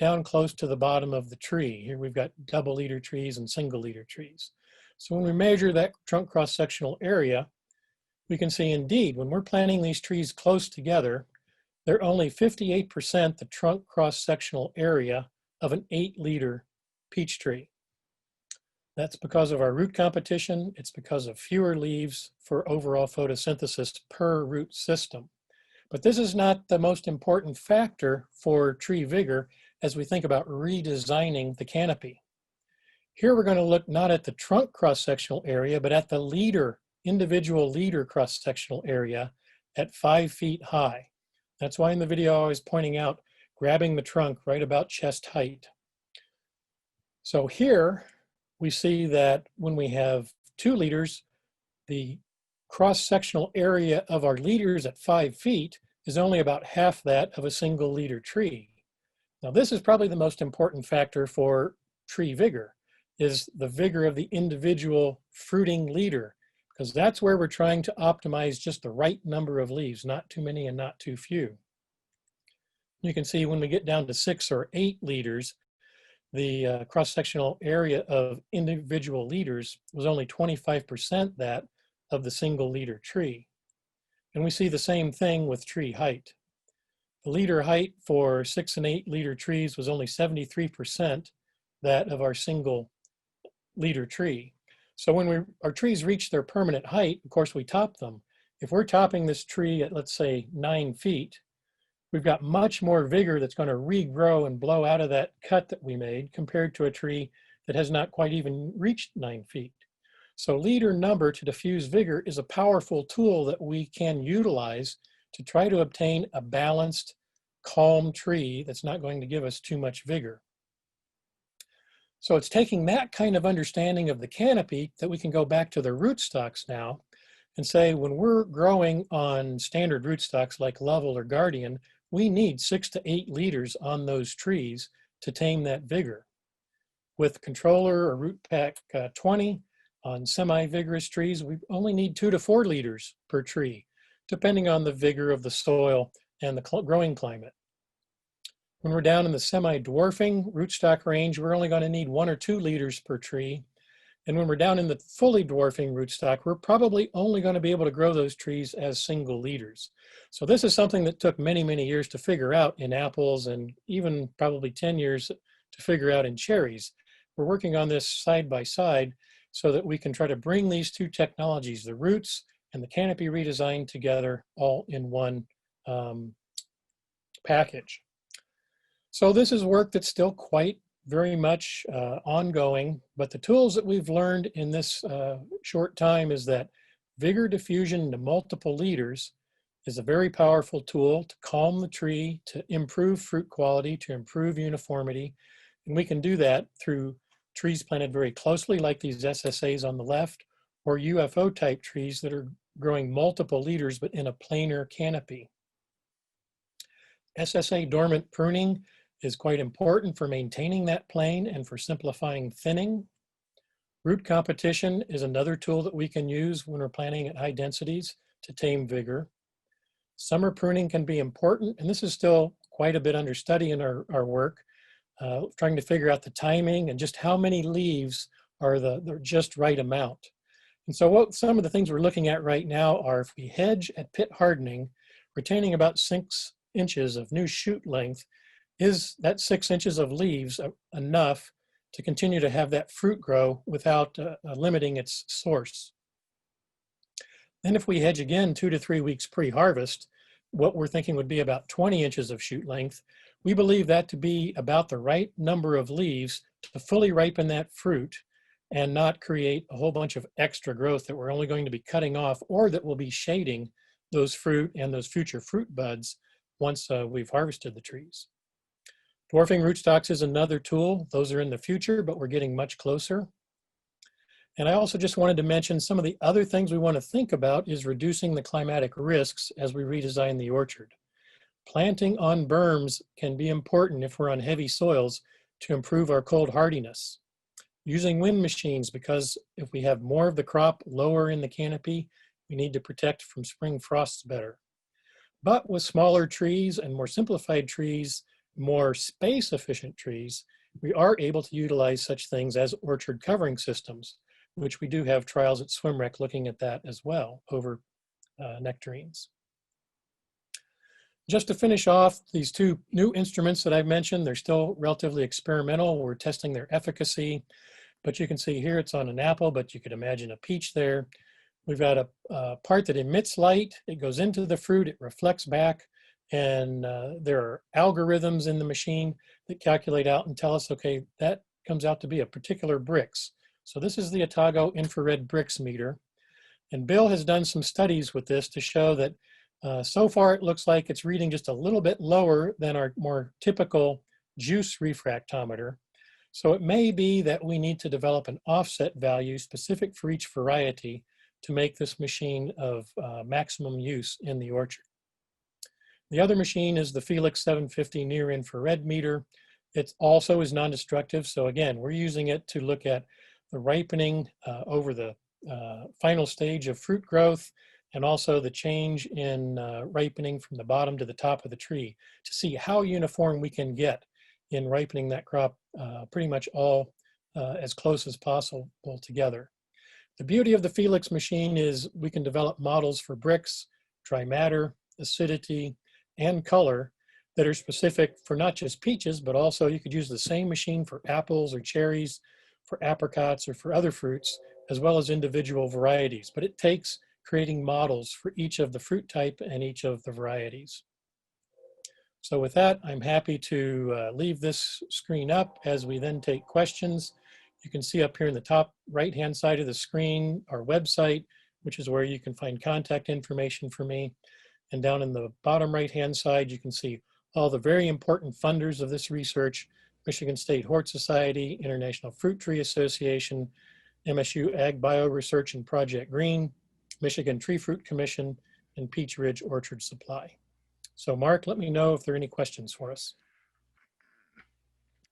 down close to the bottom of the tree. Here we've got double leader trees and single leader trees. So when we measure that trunk cross-sectional area, we can see indeed when we're planting these trees close together, they're only 58% the trunk cross-sectional area of an 8-liter peach tree. That's because of our root competition. It's because of fewer leaves for overall photosynthesis per root system. But this is not the most important factor for tree vigor as we think about redesigning the canopy. Here we're going to look not at the trunk cross-sectional area, but at the leader, individual leader cross-sectional area at 5 feet high. That's why in the video I was pointing out grabbing the trunk right about chest height. So here we see that when we have 2 liters, the cross-sectional area of our leaders at 5 feet is only about half that of a single leader tree. Now this is probably the most important factor for tree vigor, is the vigor of the individual fruiting leader, because that's where we're trying to optimize just the right number of leaves, not too many and not too few. You can see when we get down to 6 or 8 liters, the cross-sectional area of individual leaders was only 25% that of the single leader tree. And we see the same thing with tree height. The leader height for 6 and 8 liter trees was only 73% that of our single leader tree. So when our trees reach their permanent height, of course we top them. If we're topping this tree at, let's say, 9 feet, we've got much more vigor that's going to regrow and blow out of that cut that we made compared to a tree that has not quite even reached 9 feet. So leader number to diffuse vigor is a powerful tool that we can utilize to try to obtain a balanced, calm tree that's not going to give us too much vigor. So it's taking that kind of understanding of the canopy that we can go back to the rootstocks now and say when we're growing on standard rootstocks like Level or Guardian, we need 6 to 8 liters on those trees to tame that vigor. With controller or root pack 20 on semi-vigorous trees, we only need 2 to 4 liters per tree, depending on the vigor of the soil and the growing climate. When we're down in the semi-dwarfing rootstock range, we're only going to need 1 or 2 liters per tree. And when we're down in the fully dwarfing rootstock, we're probably only going to be able to grow those trees as single leaders. So this is something that took many, many years to figure out in apples and even probably 10 years to figure out in cherries. We're working on this side by side so that we can try to bring these 2 technologies, the roots and the canopy redesign, together all in one package. So this is work that's still quite very much ongoing, but the tools that we've learned in this short time is that vigor diffusion to multiple leaders is a very powerful tool to calm the tree, to improve fruit quality, to improve uniformity. And we can do that through trees planted very closely like these SSAs on the left, or UFO type trees that are growing multiple leaders but in a planar canopy. SSA dormant pruning is quite important for maintaining that plane and for simplifying thinning. Root competition is another tool that we can use when we're planting at high densities to tame vigor. Summer pruning can be important, and this is still quite a bit under study in our work, trying to figure out the timing and just how many leaves are the just right amount. And so some of the things we're looking at right now are if we hedge at pit hardening, retaining about 6 inches of new shoot length, is that 6 inches of leaves enough to continue to have that fruit grow without limiting its source? Then if we hedge again 2 to 3 weeks pre-harvest, what we're thinking would be about 20 inches of shoot length. We believe that to be about the right number of leaves to fully ripen that fruit and not create a whole bunch of extra growth that we're only going to be cutting off or that will be shading those fruit and those future fruit buds once we've harvested the trees. Dwarfing rootstocks is another tool. Those are in the future, but we're getting much closer. And I also just wanted to mention some of the other things we want to think about is reducing the climatic risks as we redesign the orchard. Planting on berms can be important if we're on heavy soils to improve our cold hardiness. Using wind machines, because if we have more of the crop lower in the canopy, we need to protect from spring frosts better. But with smaller trees and more simplified trees, more space efficient trees, we are able to utilize such things as orchard covering systems, which we do have trials at SWMREC looking at that as well over nectarines. Just to finish off, these 2 new instruments that I've mentioned, they're still relatively experimental. We're testing their efficacy, but you can see here it's on an apple, but you could imagine a peach there. We've got a part that emits light, it goes into the fruit, it reflects back, and there are algorithms in the machine that calculate out and tell us, okay, that comes out to be a particular Brix. So this is the Otago infrared Brix meter. And Bill has done some studies with this to show that so far it looks like it's reading just a little bit lower than our more typical juice refractometer. So it may be that we need to develop an offset value specific for each variety to make this machine of maximum use in the orchard. The other machine is the Felix 750 near infrared meter. It also is non-destructive. So again, we're using it to look at the ripening over the final stage of fruit growth and also the change in ripening from the bottom to the top of the tree to see how uniform we can get in ripening that crop pretty much all as close as possible together. The beauty of the Felix machine is we can develop models for Brix, dry matter, acidity, and color that are specific for not just peaches, but also you could use the same machine for apples or cherries, for apricots or for other fruits, as well as individual varieties. But it takes creating models for each of the fruit type and each of the varieties. So with that, I'm happy to leave this screen up as we then take questions. You can see up here in the top right-hand side of the screen, our website, which is where you can find contact information for me. And down in the bottom right-hand side, you can see all the very important funders of this research: Michigan State Hort Society, International Fruit Tree Association, MSU AgBioResearch and Project Green, Michigan Tree Fruit Commission, and Peach Ridge Orchard Supply. So Mark, let me know if there are any questions for us.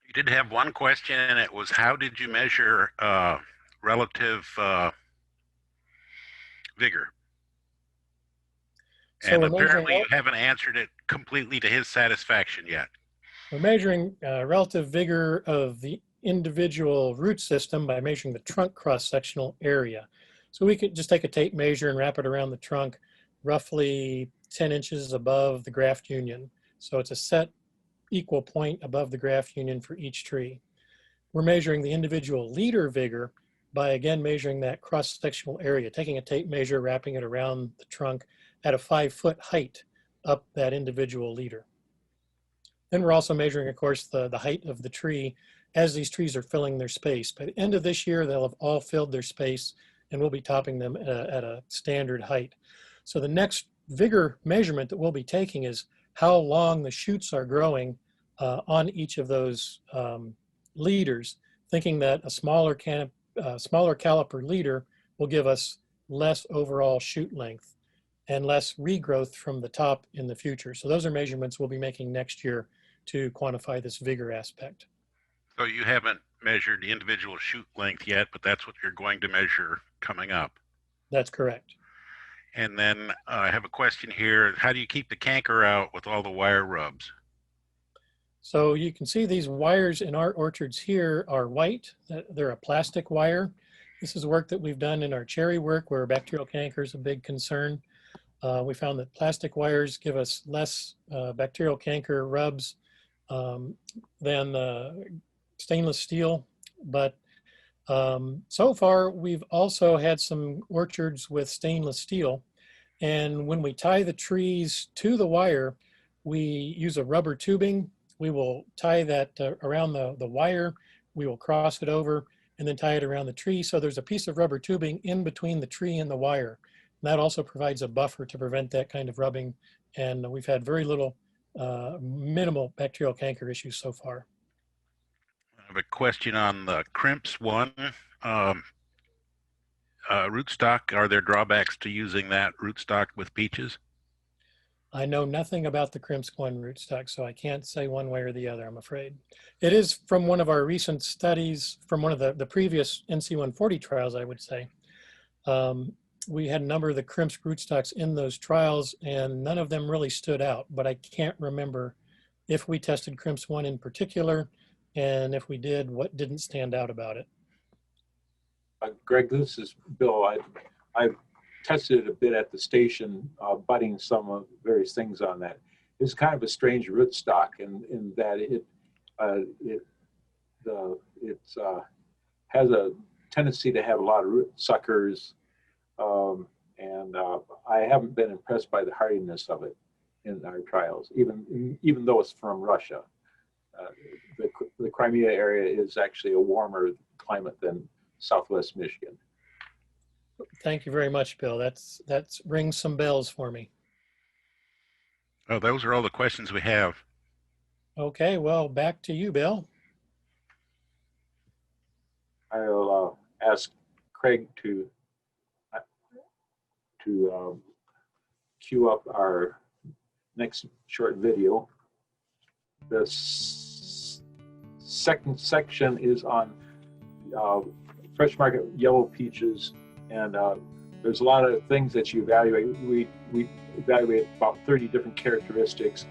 You did have one question, and it was, how did you measure relative vigor? So and apparently you haven't answered it completely to his satisfaction yet. We're measuring relative vigor of the individual root system by measuring the trunk cross-sectional area. So we could just take a tape measure and wrap it around the trunk roughly 10 inches above the graft union. So it's a set equal point above the graft union for each tree. We're measuring the individual leader vigor by again measuring that cross-sectional area, taking a tape measure, wrapping it around the trunk at a 5-foot height up that individual leader. Then we're also measuring, of course, the height of the tree as these trees are filling their space. By the end of this year, they'll have all filled their space, and we'll be topping them at a standard height. So the next vigor measurement that we'll be taking is how long the shoots are growing on each of those leaders, thinking that a smaller caliper leader will give us less overall shoot length and less regrowth from the top in the future. So those are measurements we'll be making next year to quantify this vigor aspect. So you haven't measured the individual shoot length yet, but that's what you're going to measure coming up. That's correct. And then I have a question here. How do you keep the canker out with all the wire rubs? So you can see these wires in our orchards here are white. They're a plastic wire. This is work that we've done in our cherry work where bacterial canker is a big concern. We found that plastic wires give us less bacterial canker rubs than stainless steel. But so far, we've also had some orchards with stainless steel. And when we tie the trees to the wire, we use a rubber tubing. We will tie that around the wire. We will cross it over and then tie it around the tree. So there's a piece of rubber tubing in between the tree and the wire. And that also provides a buffer to prevent that kind of rubbing. And we've had very little, minimal bacterial canker issues so far. I have a question on the crimps one. Rootstock, are there drawbacks to using that rootstock with peaches? I know nothing about the crimps one rootstock, so I can't say one way or the other, I'm afraid. It is from one of our recent studies, from one of the previous NC140 trials, I would say. We had a number of the crimps rootstocks in those trials, and none of them really stood out, but I can't remember if we tested crimps one in particular, and if we did, what didn't stand out about it. Greg, this is Bill. I've tested it a bit at the station, budding some of various things on that. It's kind of a strange rootstock in that it has a tendency to have a lot of root suckers, and I haven't been impressed by the hardiness of it in our trials, even though it's from Russia. The Crimea area is actually a warmer climate than Southwest Michigan. Thank you very much, Bill. That rings some bells for me. Oh, those are all the questions we have. Okay, well, back to you, Bill. I'll ask Craig to queue up our next short video. The second section is on fresh market yellow peaches, and there's a lot of things that you evaluate. We evaluate about 30 different characteristics.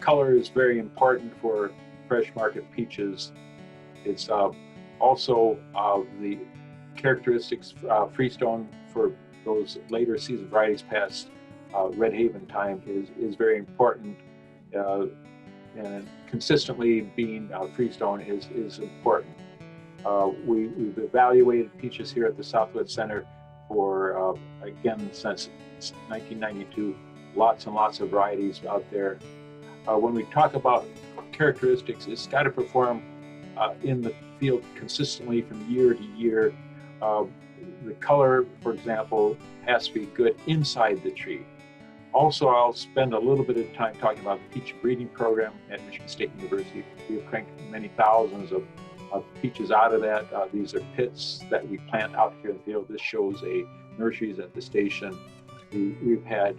Color is very important for fresh market peaches. It's also the characteristics freestone for those later season varieties past Red Haven time is very important, and consistently being freestone is important. We've evaluated peaches here at the Southwest Center for, again, since 1992, lots and lots of varieties out there. When we talk about characteristics, it's got to perform in the field consistently from year to year. The color, for example, has to be good inside the tree. Also, I'll spend a little bit of time talking about the peach breeding program at Michigan State University. We've cranked many thousands of peaches out of that. These are pits that we plant out here in the field. This shows nurseries at the station. We've had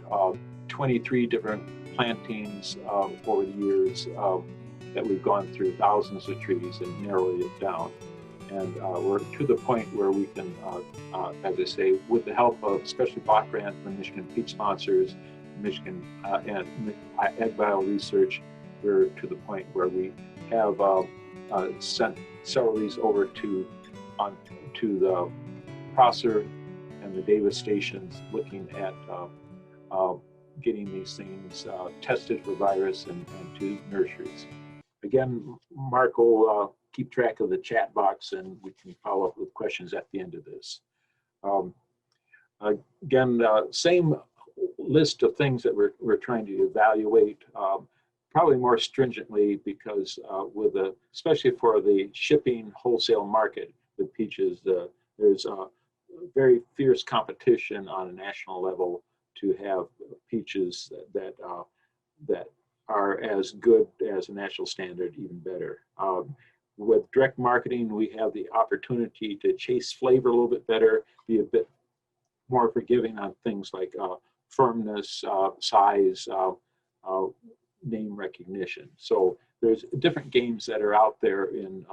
23 different plantings over the years that we've gone through thousands of trees and narrowed it down. And we're to the point where we can, as I say, with the help of especially Bach grant from Michigan peach sponsors, Michigan and AgBioResearch, we're to the point where we have sent several of these over to the Prosser and the Davis stations, looking at getting these things tested for virus and to nurseries. Again, Mark will keep track of the chat box, and we can follow up with questions at the end of this. Again, same list of things that we're trying to evaluate, probably more stringently, because especially for the shipping wholesale market with peaches, there's very fierce competition on a national level to have peaches that are as good as a national standard, even better. With direct marketing, we have the opportunity to chase flavor a little bit better, be a bit more forgiving on things like firmness, size, name recognition. So there's different games that are out there in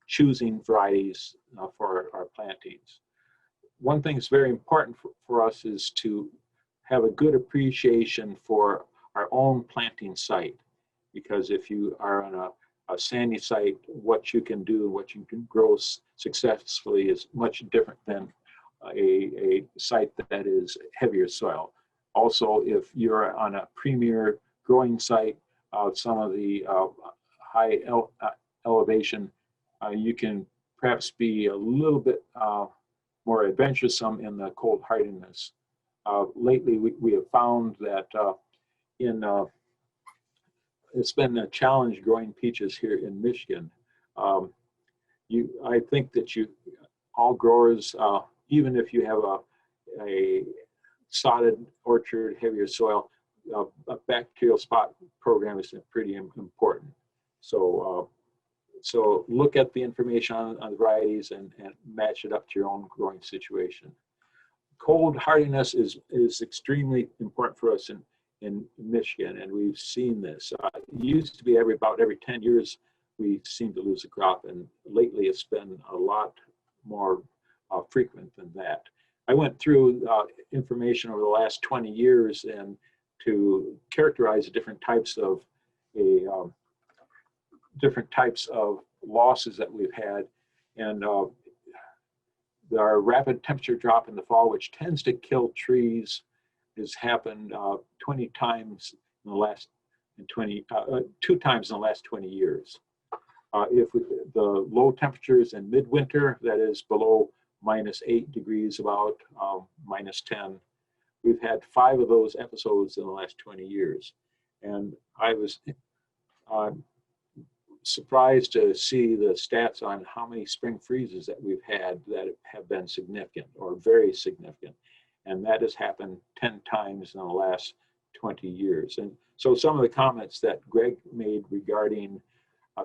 choosing varieties for our plantings. One thing that's very important for us is to have a good appreciation for our own planting site, because if you are on a sandy site, what you can do, what you can grow successfully is much different than a site that is heavier soil. Also, if you're on a premier growing site, some of the high elevation, you can perhaps be a little bit more adventuresome in the cold hardiness. Lately, we have found that it's been a challenge growing peaches here in Michigan. I think that all growers, even if you have a sodded orchard, heavier soil, a bacterial spot program is pretty important. So look at the information on the varieties and match it up to your own growing situation. Cold hardiness is extremely important for us in Michigan, and we've seen this. It used to be about every 10 years we seem to lose a crop, and lately it's been a lot more frequent than that. I went through information over the last 20 years and to characterize the different types of losses that we've had, and our rapid temperature drop in the fall, which tends to kill trees, has happened 20 times in the last 2 times in the last 20 years. The low temperatures in midwinter, that is below -8 degrees, about -10, we've had 5 of those episodes in the last 20 years. And I was surprised to see the stats on how many spring freezes that we've had that have been significant or very significant. And that has happened 10 times in the last 20 years. And so some of the comments that Greg made regarding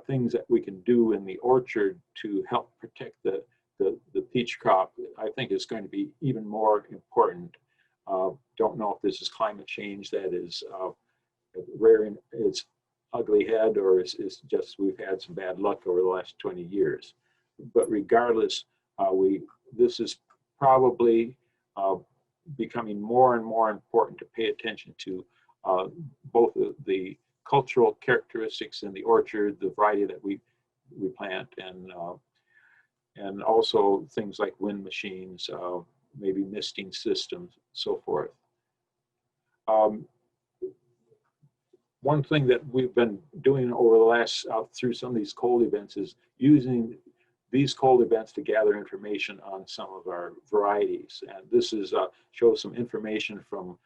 things that we can do in the orchard to help protect the peach crop, I think is going to be even more important. Don't know if this is climate change that is rearing its ugly head, or is just we've had some bad luck over the last 20 years. But regardless, this is probably becoming more and more important to pay attention to both the cultural characteristics in the orchard, the variety that we plant, and also things like wind machines, maybe misting systems, so forth. One thing that we've been doing over the last, through some of these cold events, is using these cold events to gather information on some of our varieties. And this is shows some information from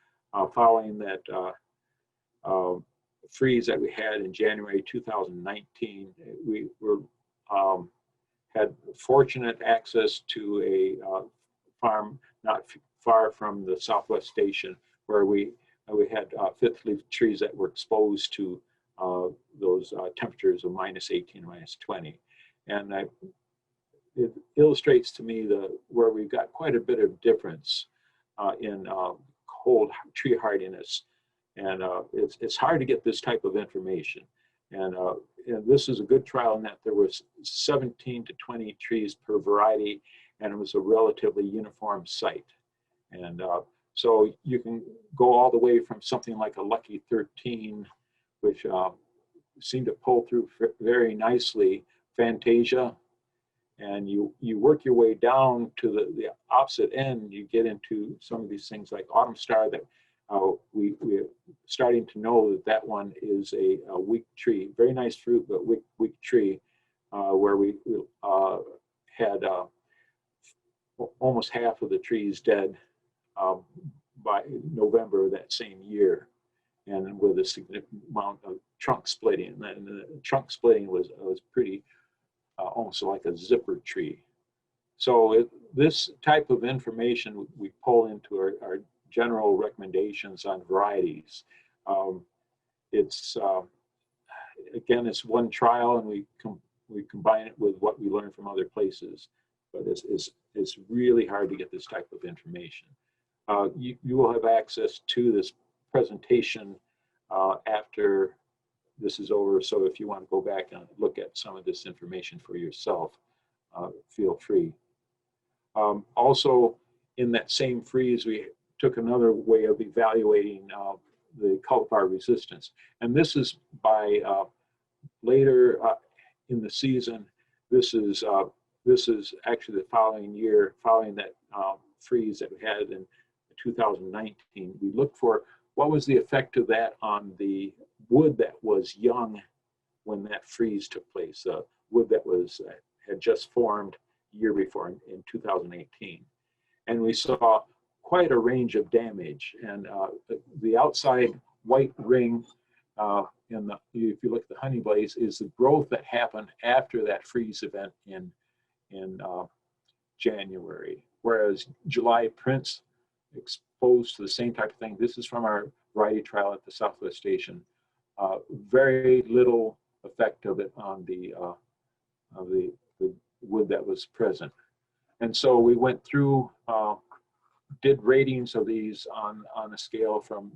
following that freeze that we had in January 2019. We had fortunate access to a farm not far from the Southwest Station, where we had fifth leaf trees that were exposed to those temperatures of -18, -20. And it illustrates to me where we've got quite a bit of difference in cold tree hardiness. And it's hard to get this type of information. And this is a good trial in that there was 17 to 20 trees per variety, and it was a relatively uniform site. And so you can go all the way from something like a Lucky 13, which seemed to pull through very nicely, Fantasia, and you work your way down to the opposite end. You get into some of these things like Autumn Star that we're starting to know that one is a weak tree, very nice fruit, but weak tree, where we had almost half of the trees dead by November of that same year, and with a significant amount of trunk splitting. And the trunk splitting was pretty almost like a zipper tree. So this type of information we pull into our general recommendations on varieties. It's again, it's one trial, and we combine it with what we learn from other places, but it's really hard to get this type of information. You will have access to this presentation after this is over, so if you want to go back and look at some of this information for yourself, feel free. Also, in that same freeze, we took another way of evaluating the cultivar resistance. And this is by later in the season. This is actually the following year, following that freeze that we had in 2019. We looked for what was the effect of that on the wood that was young when that freeze took place, wood that was had just formed year before in 2018. And we saw quite a range of damage. And the outside white ring if you look at the honey blaze, is the growth that happened after that freeze event in January. Whereas July prints exposed to the same type of thing. This is from our variety trial at the Southwest Station. Very little effect of it on the wood that was present. And so we went through, did ratings of these on a scale from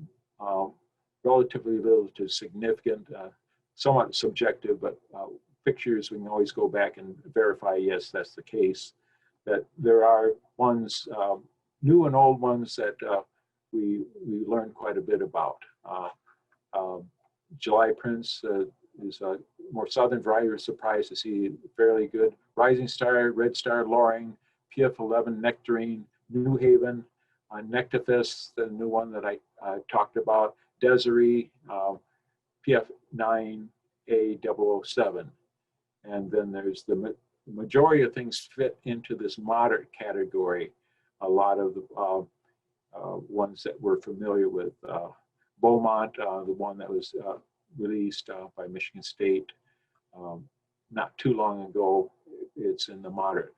relatively little to significant, somewhat subjective, but pictures we can always go back and verify, yes, that's the case. That there are ones, new and old ones that we learned quite a bit about. July Prince is a more southern variety. We're surprised to see fairly good. Rising Star, Red Star, Loring, PF11, Nectarine, New Haven, Nectifest, the new one that I talked about, Desiree, PF9A007. And then there's the majority of things fit into this moderate category. A lot of the ones that we're familiar with. Beaumont, the one that was released by Michigan State not too long ago, it's in the moderate.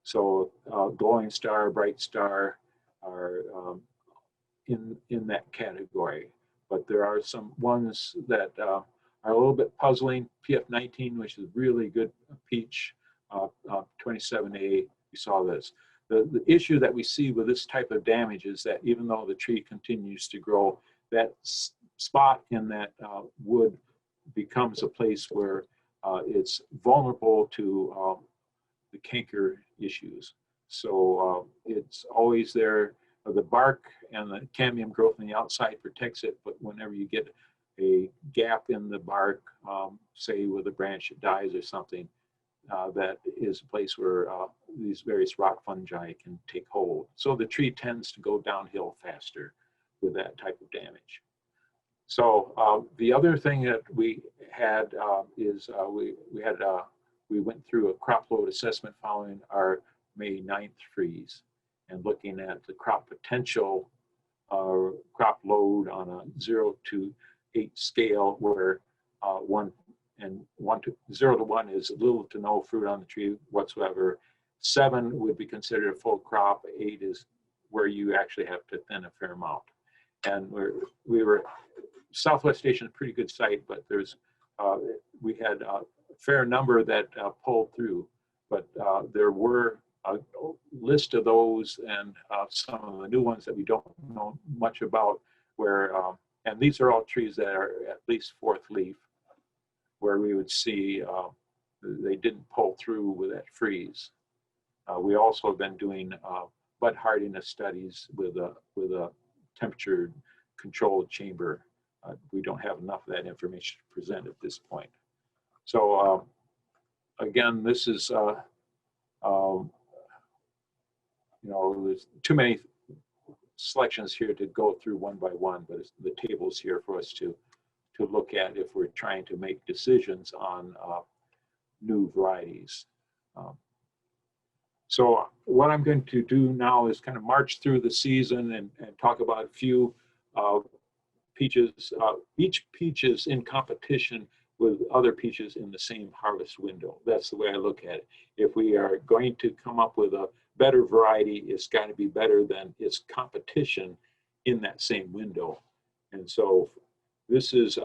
So Glowing Star, Bright Star are in that category. But there are some ones that are a little bit puzzling. PF19, which is really good peach, 27A, we saw this. The issue that we see with this type of damage is that even though the tree continues to grow, that spot in that wood becomes a place where it's vulnerable to the canker issues. So it's always there. The bark and the cambium growth on the outside protects it, but whenever you get a gap in the bark, say with a branch that dies or something, that is a place where these various rock fungi can take hold. So the tree tends to go downhill faster with that type of damage. So the other thing that we had is we went through a crop load assessment following our May 9th freeze and looking at the crop potential crop load on a 0 to 8 scale, where 0 to 1 is little to no fruit on the tree whatsoever. 7 would be considered a full crop. 8 is where you actually have to thin a fair amount. And we were Southwest Station, a pretty good site, but we had a fair number that pulled through. But there were a list of those and some of the new ones that we don't know much about, where and these are all trees that are at least 4th leaf, where we would see they didn't pull through with that freeze. We also have been doing bud hardiness studies with a temperature controlled chamber. We don't have enough of that information to present at this point. So again, this is there's too many selections here to go through one by one, but the table's here for us to look at if we're trying to make decisions on new varieties. So what I'm going to do now is kind of march through the season and talk about a few peaches. Each peach is in competition with other peaches in the same harvest window. That's the way I look at it. If we are going to come up with a better variety, it's got to be better than its competition in that same window. And so this is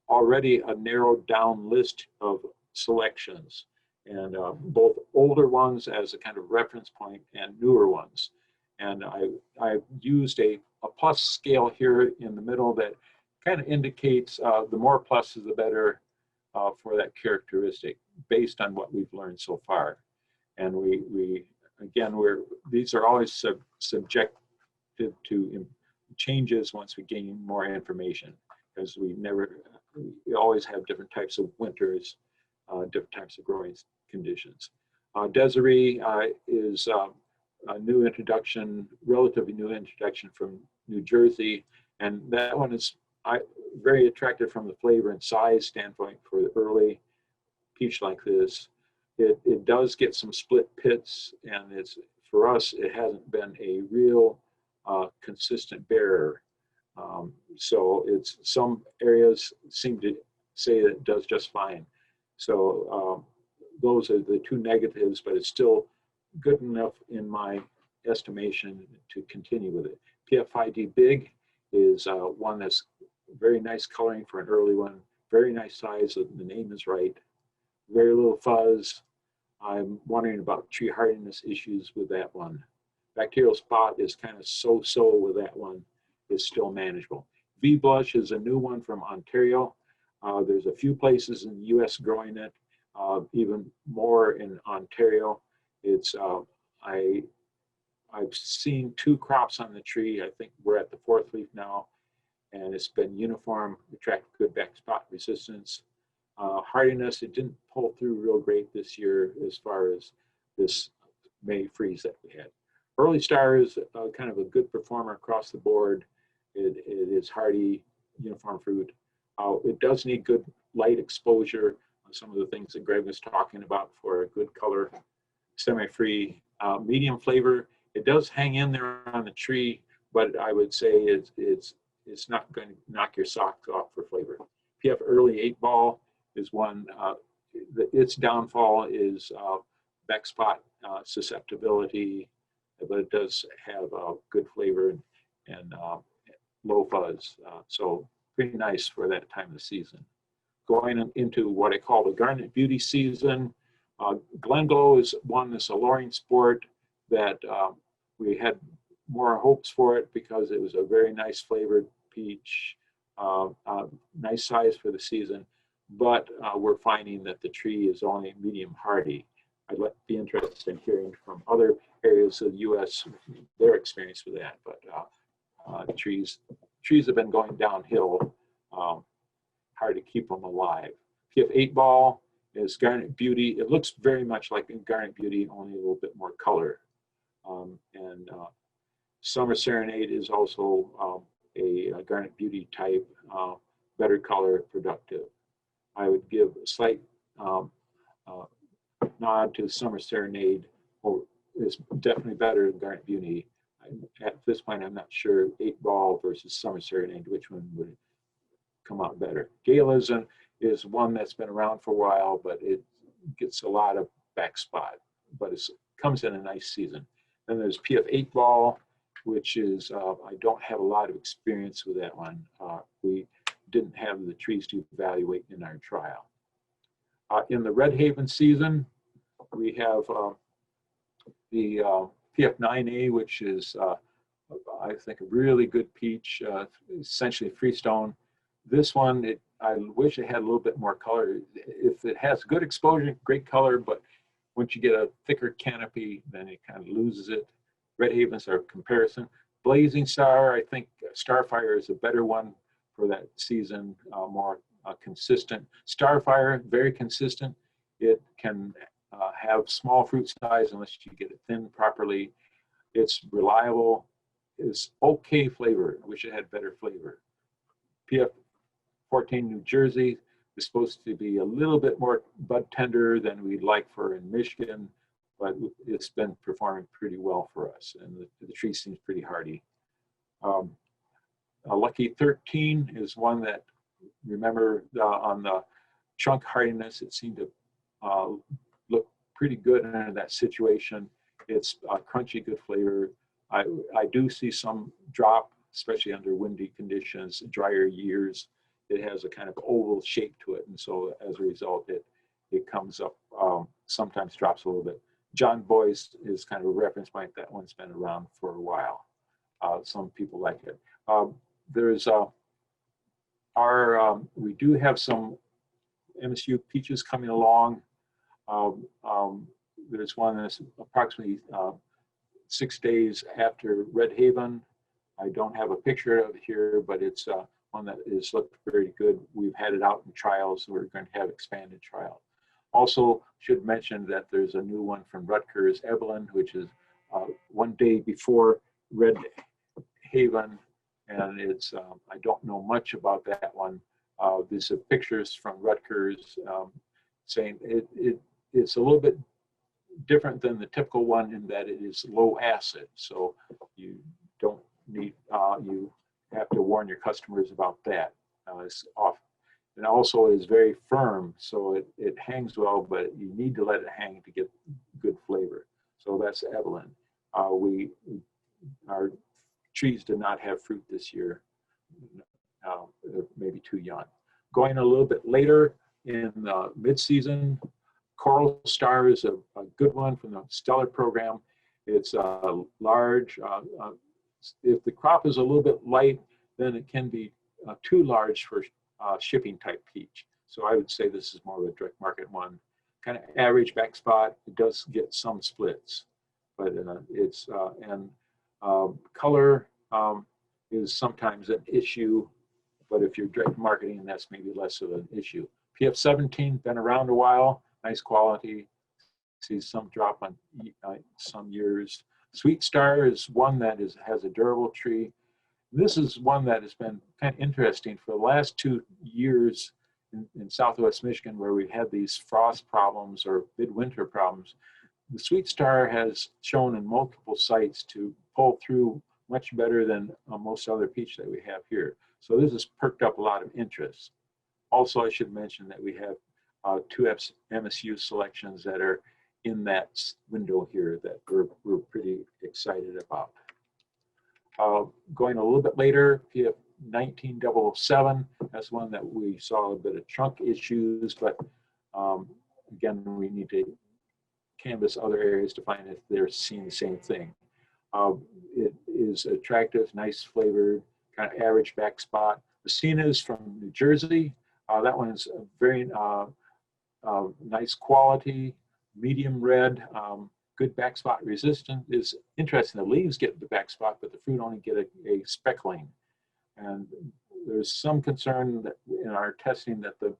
already a narrowed down list of selections. and both older ones as a kind of reference point and newer ones. And I used a plus scale here in the middle that kind of indicates the more pluses, the better for that characteristic based on what we've learned so far. And these are always subjected to changes once we gain more information, because we always have different types of winters, different types of growing conditions. Desiree is a new introduction, relatively new introduction from New Jersey, and that one is very attractive from the flavor and size standpoint for the early peach like this. It does get some split pits, and for us, it hasn't been a real consistent bearer. So some areas seem to say that it does just fine. So those are the two negatives, but it's still good enough in my estimation to continue with it. PF5D Big is one that's very nice coloring for an early one, very nice size, so the name is right, very little fuzz. I'm wondering about tree hardiness issues with that one. Bacterial spot is kind of so-so with that one. It's still manageable. V-Blush is a new one from Ontario. There's a few places in the US growing it, even more in Ontario. I've seen 2 crops on the tree. I think we're at the 4th leaf now, and it's been uniform, attracted good back spot resistance. Hardiness, it didn't pull through real great this year as far as this May freeze that we had. Early Star is kind of a good performer across the board. It is hardy, uniform fruit. It does need good light exposure on some of the things that Greg was talking about for a good color, semi-free, medium flavor. It does hang in there on the tree, but I would say it's not going to knock your socks off for flavor. PF Early 8-Ball is one, its downfall is back spot susceptibility, but it does have good flavor and low fuzz. So pretty nice for that time of the season. Going into what I call the Garnet Beauty season, Glenglow is one that's a alluring sport that we had more hopes for it because it was a very nice flavored peach, nice size for the season, but we're finding that the tree is only medium hardy. I'd be interested in hearing from other areas of the U.S. their experience with that, but trees have been going downhill. Hard to keep them alive. PF 8-Ball is Garnet Beauty. It looks very much like Garnet Beauty, only a little bit more color. And Summer Serenade is also a Garnet Beauty type, better color, productive. I would give a slight nod to Summer Serenade. It's definitely better than Garnet Beauty. At this point, I'm not sure 8-Ball versus Summer Serenade, which one would come out better. Galism is one that's been around for a while, but it gets a lot of back spot, but it comes in a nice season. Then there's PF 8-Ball, which is, I don't have a lot of experience with that one. We didn't have the trees to evaluate in our trial. In the Red Haven season, we have the PF 9A, which is, I think, a really good peach, essentially freestone. This one, I wish it had a little bit more color. If it has good exposure, great color, but once you get a thicker canopy, then it kind of loses it. Red Havens are a comparison. Blazing Star, I think Starfire is a better one for that season, more consistent. Starfire, very consistent. It can have small fruit size unless you get it thinned properly. It's reliable. It's okay flavor. I wish it had better flavor. PF 14 New Jersey is supposed to be a little bit more bud tender than we'd like for in Michigan, but it's been performing pretty well for us, and the tree seems pretty hardy. Lucky 13 is one that, remember, on the chunk hardiness, it seemed to look pretty good in that situation. It's crunchy, good flavor. I do see some drop, especially under windy conditions, drier years. It has a kind of oval shape to it, and so as a result, it comes up sometimes drops a little bit. John Boyce is kind of a reference point. That one's been around for a while. Some people like it. There's we do have some MSU peaches coming along. There's one that's approximately 6 days after Red Haven. I don't have a picture of it here, but it's one that is looked very good. We've had it out in trials. We're going to have expanded trial. Also, should mention that there's a new one from Rutgers, Evelyn, which is 1 day before Red Haven, and it's I don't know much about that one. These are pictures from Rutgers saying it's a little bit different than the typical one in that it is low acid, so you don't need you have to warn your customers about that. It's off, and also is very firm, so it hangs well, but you need to let it hang to get good flavor. So that's Evelyn. Our trees did not have fruit this year, maybe too young. Going a little bit later in the mid-season, Coral Star is a good one from the Stellar program. It's large. If the crop is a little bit light, then it can be too large for shipping type peach. So I would say this is more of a direct market one. Kind of average back spot. It does get some splits, but it's color is sometimes an issue, but if you're direct marketing, that's maybe less of an issue. PF17, been around a while, nice quality. See some drop on some years. Sweet Star is one that has a durable tree. This is one that has been kind of interesting for the last 2 years in Southwest Michigan, where we've had these frost problems or midwinter problems. The Sweet Star has shown in multiple sites to pull through much better than most other peach that we have here. So this has perked up a lot of interest. Also, I should mention that we have 2 MSU selections that are in that window here that we're pretty excited about. Going a little bit later, PF 19007, that's one that we saw a bit of trunk issues, but again, we need to canvass other areas to find if they're seeing the same thing. It is attractive, nice flavored, kind of average back spot. Messina is from New Jersey. That one is a very nice quality, medium red, good back spot resistant. Is interesting, the leaves get the back spot, but the fruit only get a speckling. And there's some concern that in our testing that the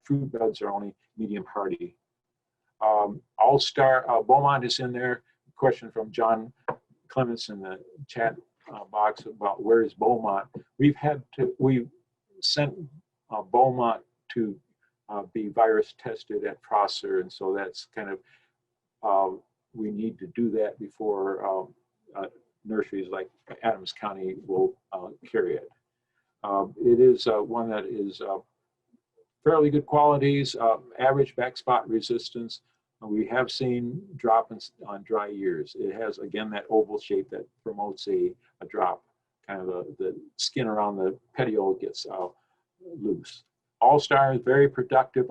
fruit buds are only medium hardy. All-Star Beaumont is in there. Question from John Clements in the chat box about where is Beaumont. We've sent Beaumont to be virus tested at Prosser, and so that's kind of we need to do that before nurseries like Adams County will carry it. It is one that is fairly good qualities, average back spot resistance. We have seen drop on dry years. It has, again, that oval shape that promotes a drop. Kind of the skin around the petiole gets loose. All-Star is very productive,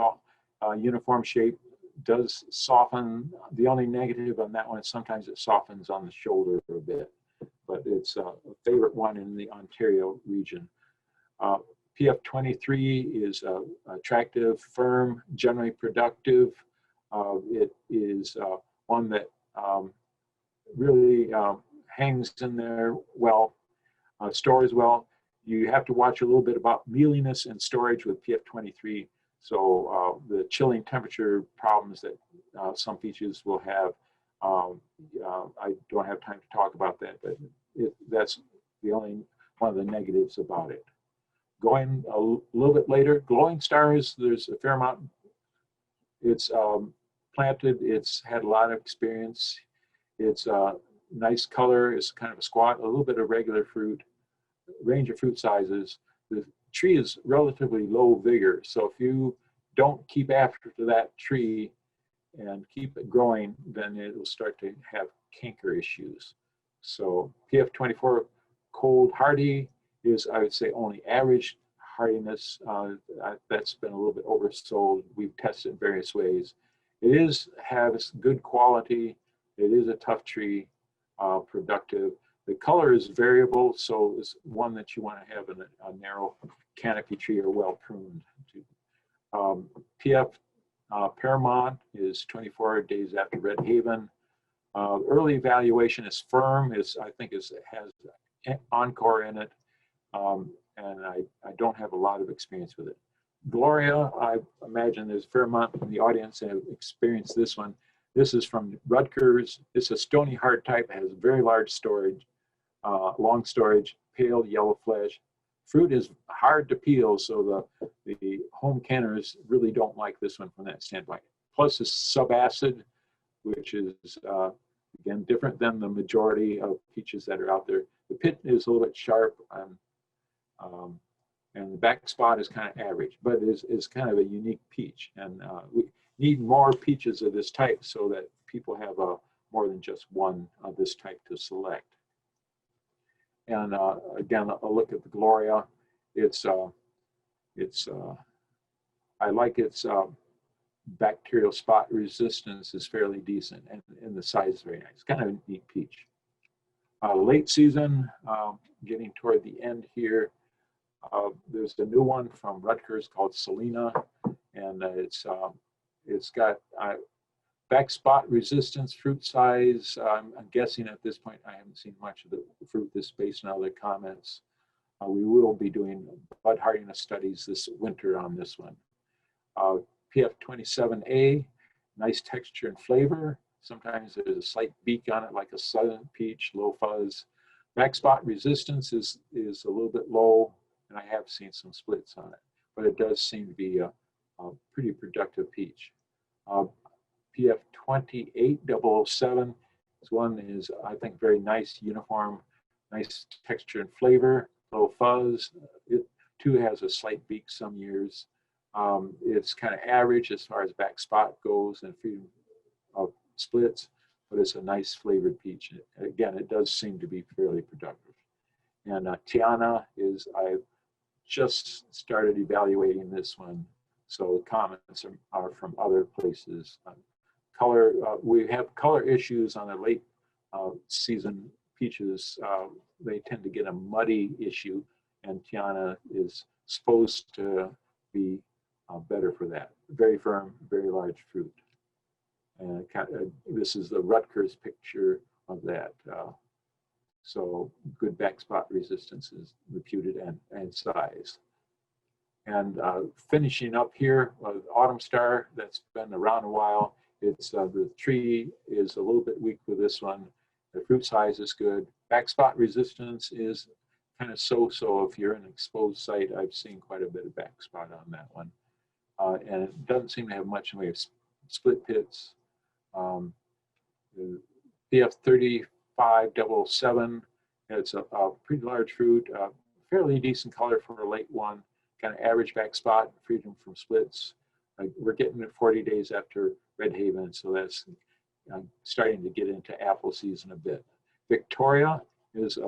uniform shape, does soften. The only negative on that one is sometimes it softens on the shoulder a bit, but it's a favorite one in the Ontario region. PF23 is attractive, firm, generally productive. It is one that really hangs in there well, stores well. You have to watch a little bit about mealiness and storage with PF23. So the chilling temperature problems that some peaches will have, I don't have time to talk about that, but that's the only one of the negatives about it. Going a little bit later, Glowing Stars, there's a fair amount. It's planted, it's had a lot of experience. It's nice color, it's kind of a squat, a little bit of regular fruit, range of fruit sizes. The tree is relatively low vigor, so if you don't keep after that tree and keep it growing, then it will start to have canker issues. So PF24 cold hardy is, I would say, only average hardiness. That's been a little bit oversold. We've tested various ways, has good quality. It is a tough tree, productive. The color is variable, so it's one that you want to have in a narrow canopy tree or well pruned. PF Paramount is 24 days after Red Haven. Early evaluation is firm. I think it has Encore in it, and I don't have a lot of experience with it. Gloria, I imagine there's a fair amount in the audience that have experienced this one. This is from Rutgers. It's a stony hard type. It has very large storage, long storage, pale yellow flesh. Fruit is hard to peel, so the home canners really don't like this one from that standpoint. Plus it's subacid, which is, again, different than the majority of peaches that are out there. The pit is a little bit sharp, and the back spot is kind of average, but is kind of a unique peach. And we need more peaches of this type so that people have more than just one of this type to select. And again, a look at the Gloria. I like its bacterial spot resistance is fairly decent, and the size is very nice. It's kind of a neat peach. Late season, getting toward the end here. There's a new one from Rutgers called Selena, and it's got back spot resistance, fruit size. I'm guessing at this point I haven't seen much of the fruit this based on other comments. We will be doing bud hardiness studies this winter on this one. PF27A, nice texture and flavor. Sometimes there's a slight beak on it like a southern peach, low fuzz. Back spot resistance is a little bit low, and I have seen some splits on it, but it does seem to be a pretty productive peach. PF28007, this one is, I think, very nice, uniform, nice texture and flavor, low fuzz. It too has a slight beak some years. It's kind of average as far as back spot goes and freedom of splits, but it's a nice flavored peach. Again, it does seem to be fairly productive. And Tiana is, I've just started evaluating this one, so comments are from other places. Color, we have color issues on the late season peaches. They tend to get a muddy issue, and Tiana is supposed to be better for that. Very firm, very large fruit. And this is the Rutgers picture of that. So good back spot resistance is reputed, and size. And finishing up here, Autumn Star, that's been around a while. It's the tree is a little bit weak with this one. The fruit size is good. Back spot resistance is kind of so-so. If you're in an exposed site, I've seen quite a bit of back spot on that one. And it doesn't seem to have much in the way of split pits. PF35007, it's a pretty large fruit, fairly decent color for a late one, kind of average back spot, freedom from splits. We're getting it 40 days after Red Haven, so that's starting to get into apple season a bit. Victoria is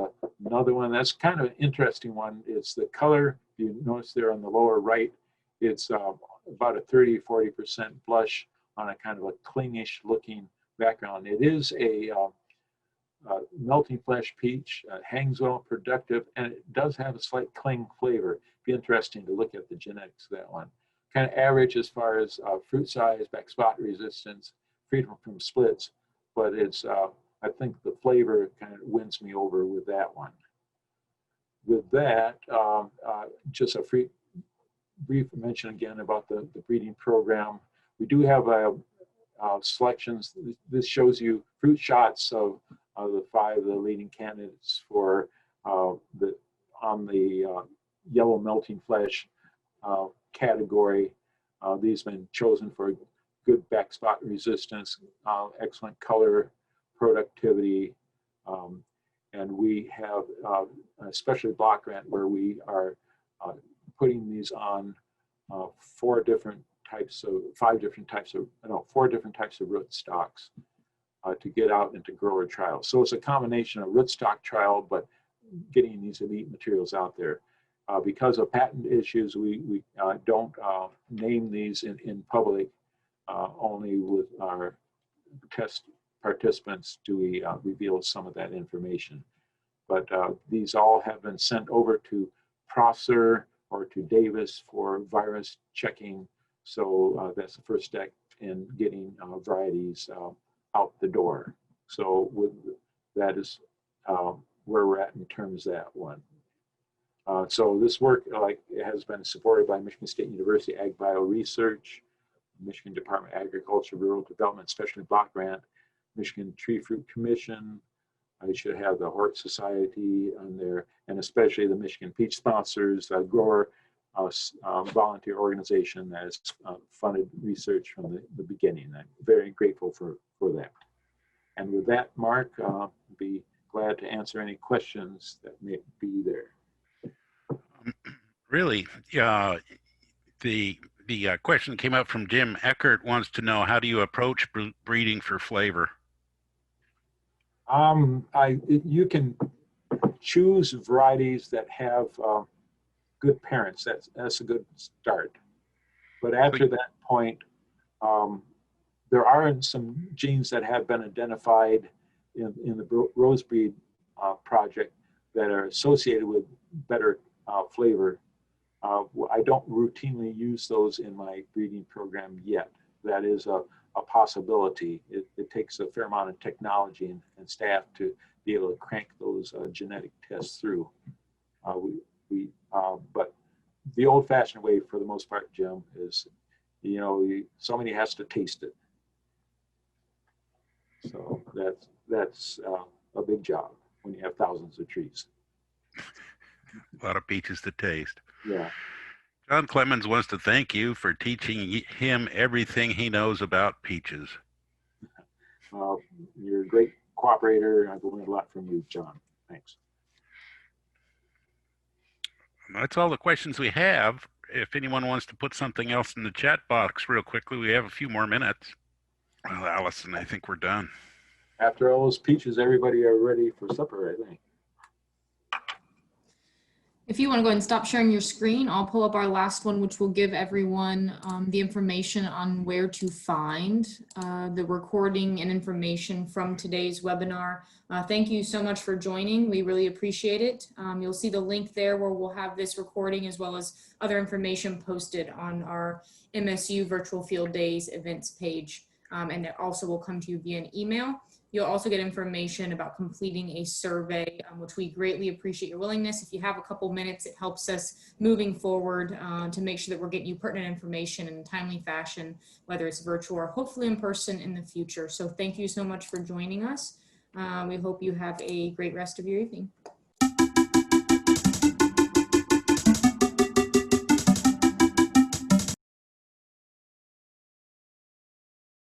another one that's kind of an interesting one. It's the color, you notice there on the lower right, it's about a 30–40% blush on a kind of a clingish looking background. It is a melting flesh peach, hangs well, productive, and it does have a slight cling flavor. It'd be interesting to look at the genetics of that one. Kind of average as far as fruit size, back spot resistance, freedom from splits, but it's, I think the flavor kind of wins me over with that one. With that, just a brief mention again about the breeding program. We do have selections. This shows you fruit shots of the 5 of the leading candidates for on the yellow melting flesh category. These have been chosen for good back spot resistance, excellent color, productivity, and we have especially block grant where we are putting these on 4 different types of root stocks to get out into grower trials. So it's a combination of rootstock trial, but getting these elite materials out there. Because of patent issues, we don't name these in public. only with our test participants do we reveal some of that information. But these all have been sent over to Prosser or to Davis for virus checking. So that's the first step in getting varieties out the door. So with that is where we're at in terms of that one. So this work has been supported by Michigan State University AgBioResearch, Michigan Department of Agriculture, Rural Development, Specialty Block Grant, Michigan Tree Fruit Commission. I should have the Hort Society on there, and especially the Michigan Peach Sponsors, grower volunteer organization that has funded research from the beginning. I'm very grateful for that. And with that, Mark, I'll be glad to answer any questions that may be there. Really, the question came up from Jim Eckert, wants to know, how do you approach breeding for flavor? You can choose varieties that have good parents. That's a good start. But after that point, there are some genes that have been identified in the rose breed project that are associated with better flavor. I don't routinely use those in my breeding program yet. That is a possibility. It takes a fair amount of technology and staff to be able to crank those genetic tests through. But the old-fashioned way, for the most part, Jim, is somebody has to taste it. So that's a big job when you have thousands of trees. A lot of peaches to taste. Yeah. John Clemens wants to thank you for teaching him everything he knows about peaches. You're a great cooperator. I've learned a lot from you, John. Thanks. That's all the questions we have. If anyone wants to put something else in the chat box real quickly, we have a few more minutes. Well, Allison, I think we're done. After all those peaches, everybody are ready for supper, I think. If you want to go ahead and stop sharing your screen, I'll pull up our last one, which will give everyone the information on where to find the recording and information from today's webinar. Thank you so much for joining. We really appreciate it. You'll see the link there where we'll have this recording as well as other information posted on our MSU Virtual Field Days events page. And it also will come to you via an email. You'll also get information about completing a survey, which we greatly appreciate your willingness. If you have a couple minutes, it helps us moving forward to make sure that we're getting you pertinent information in a timely fashion, whether it's virtual or hopefully in person in the future. So thank you so much for joining us. We hope you have a great rest of your evening.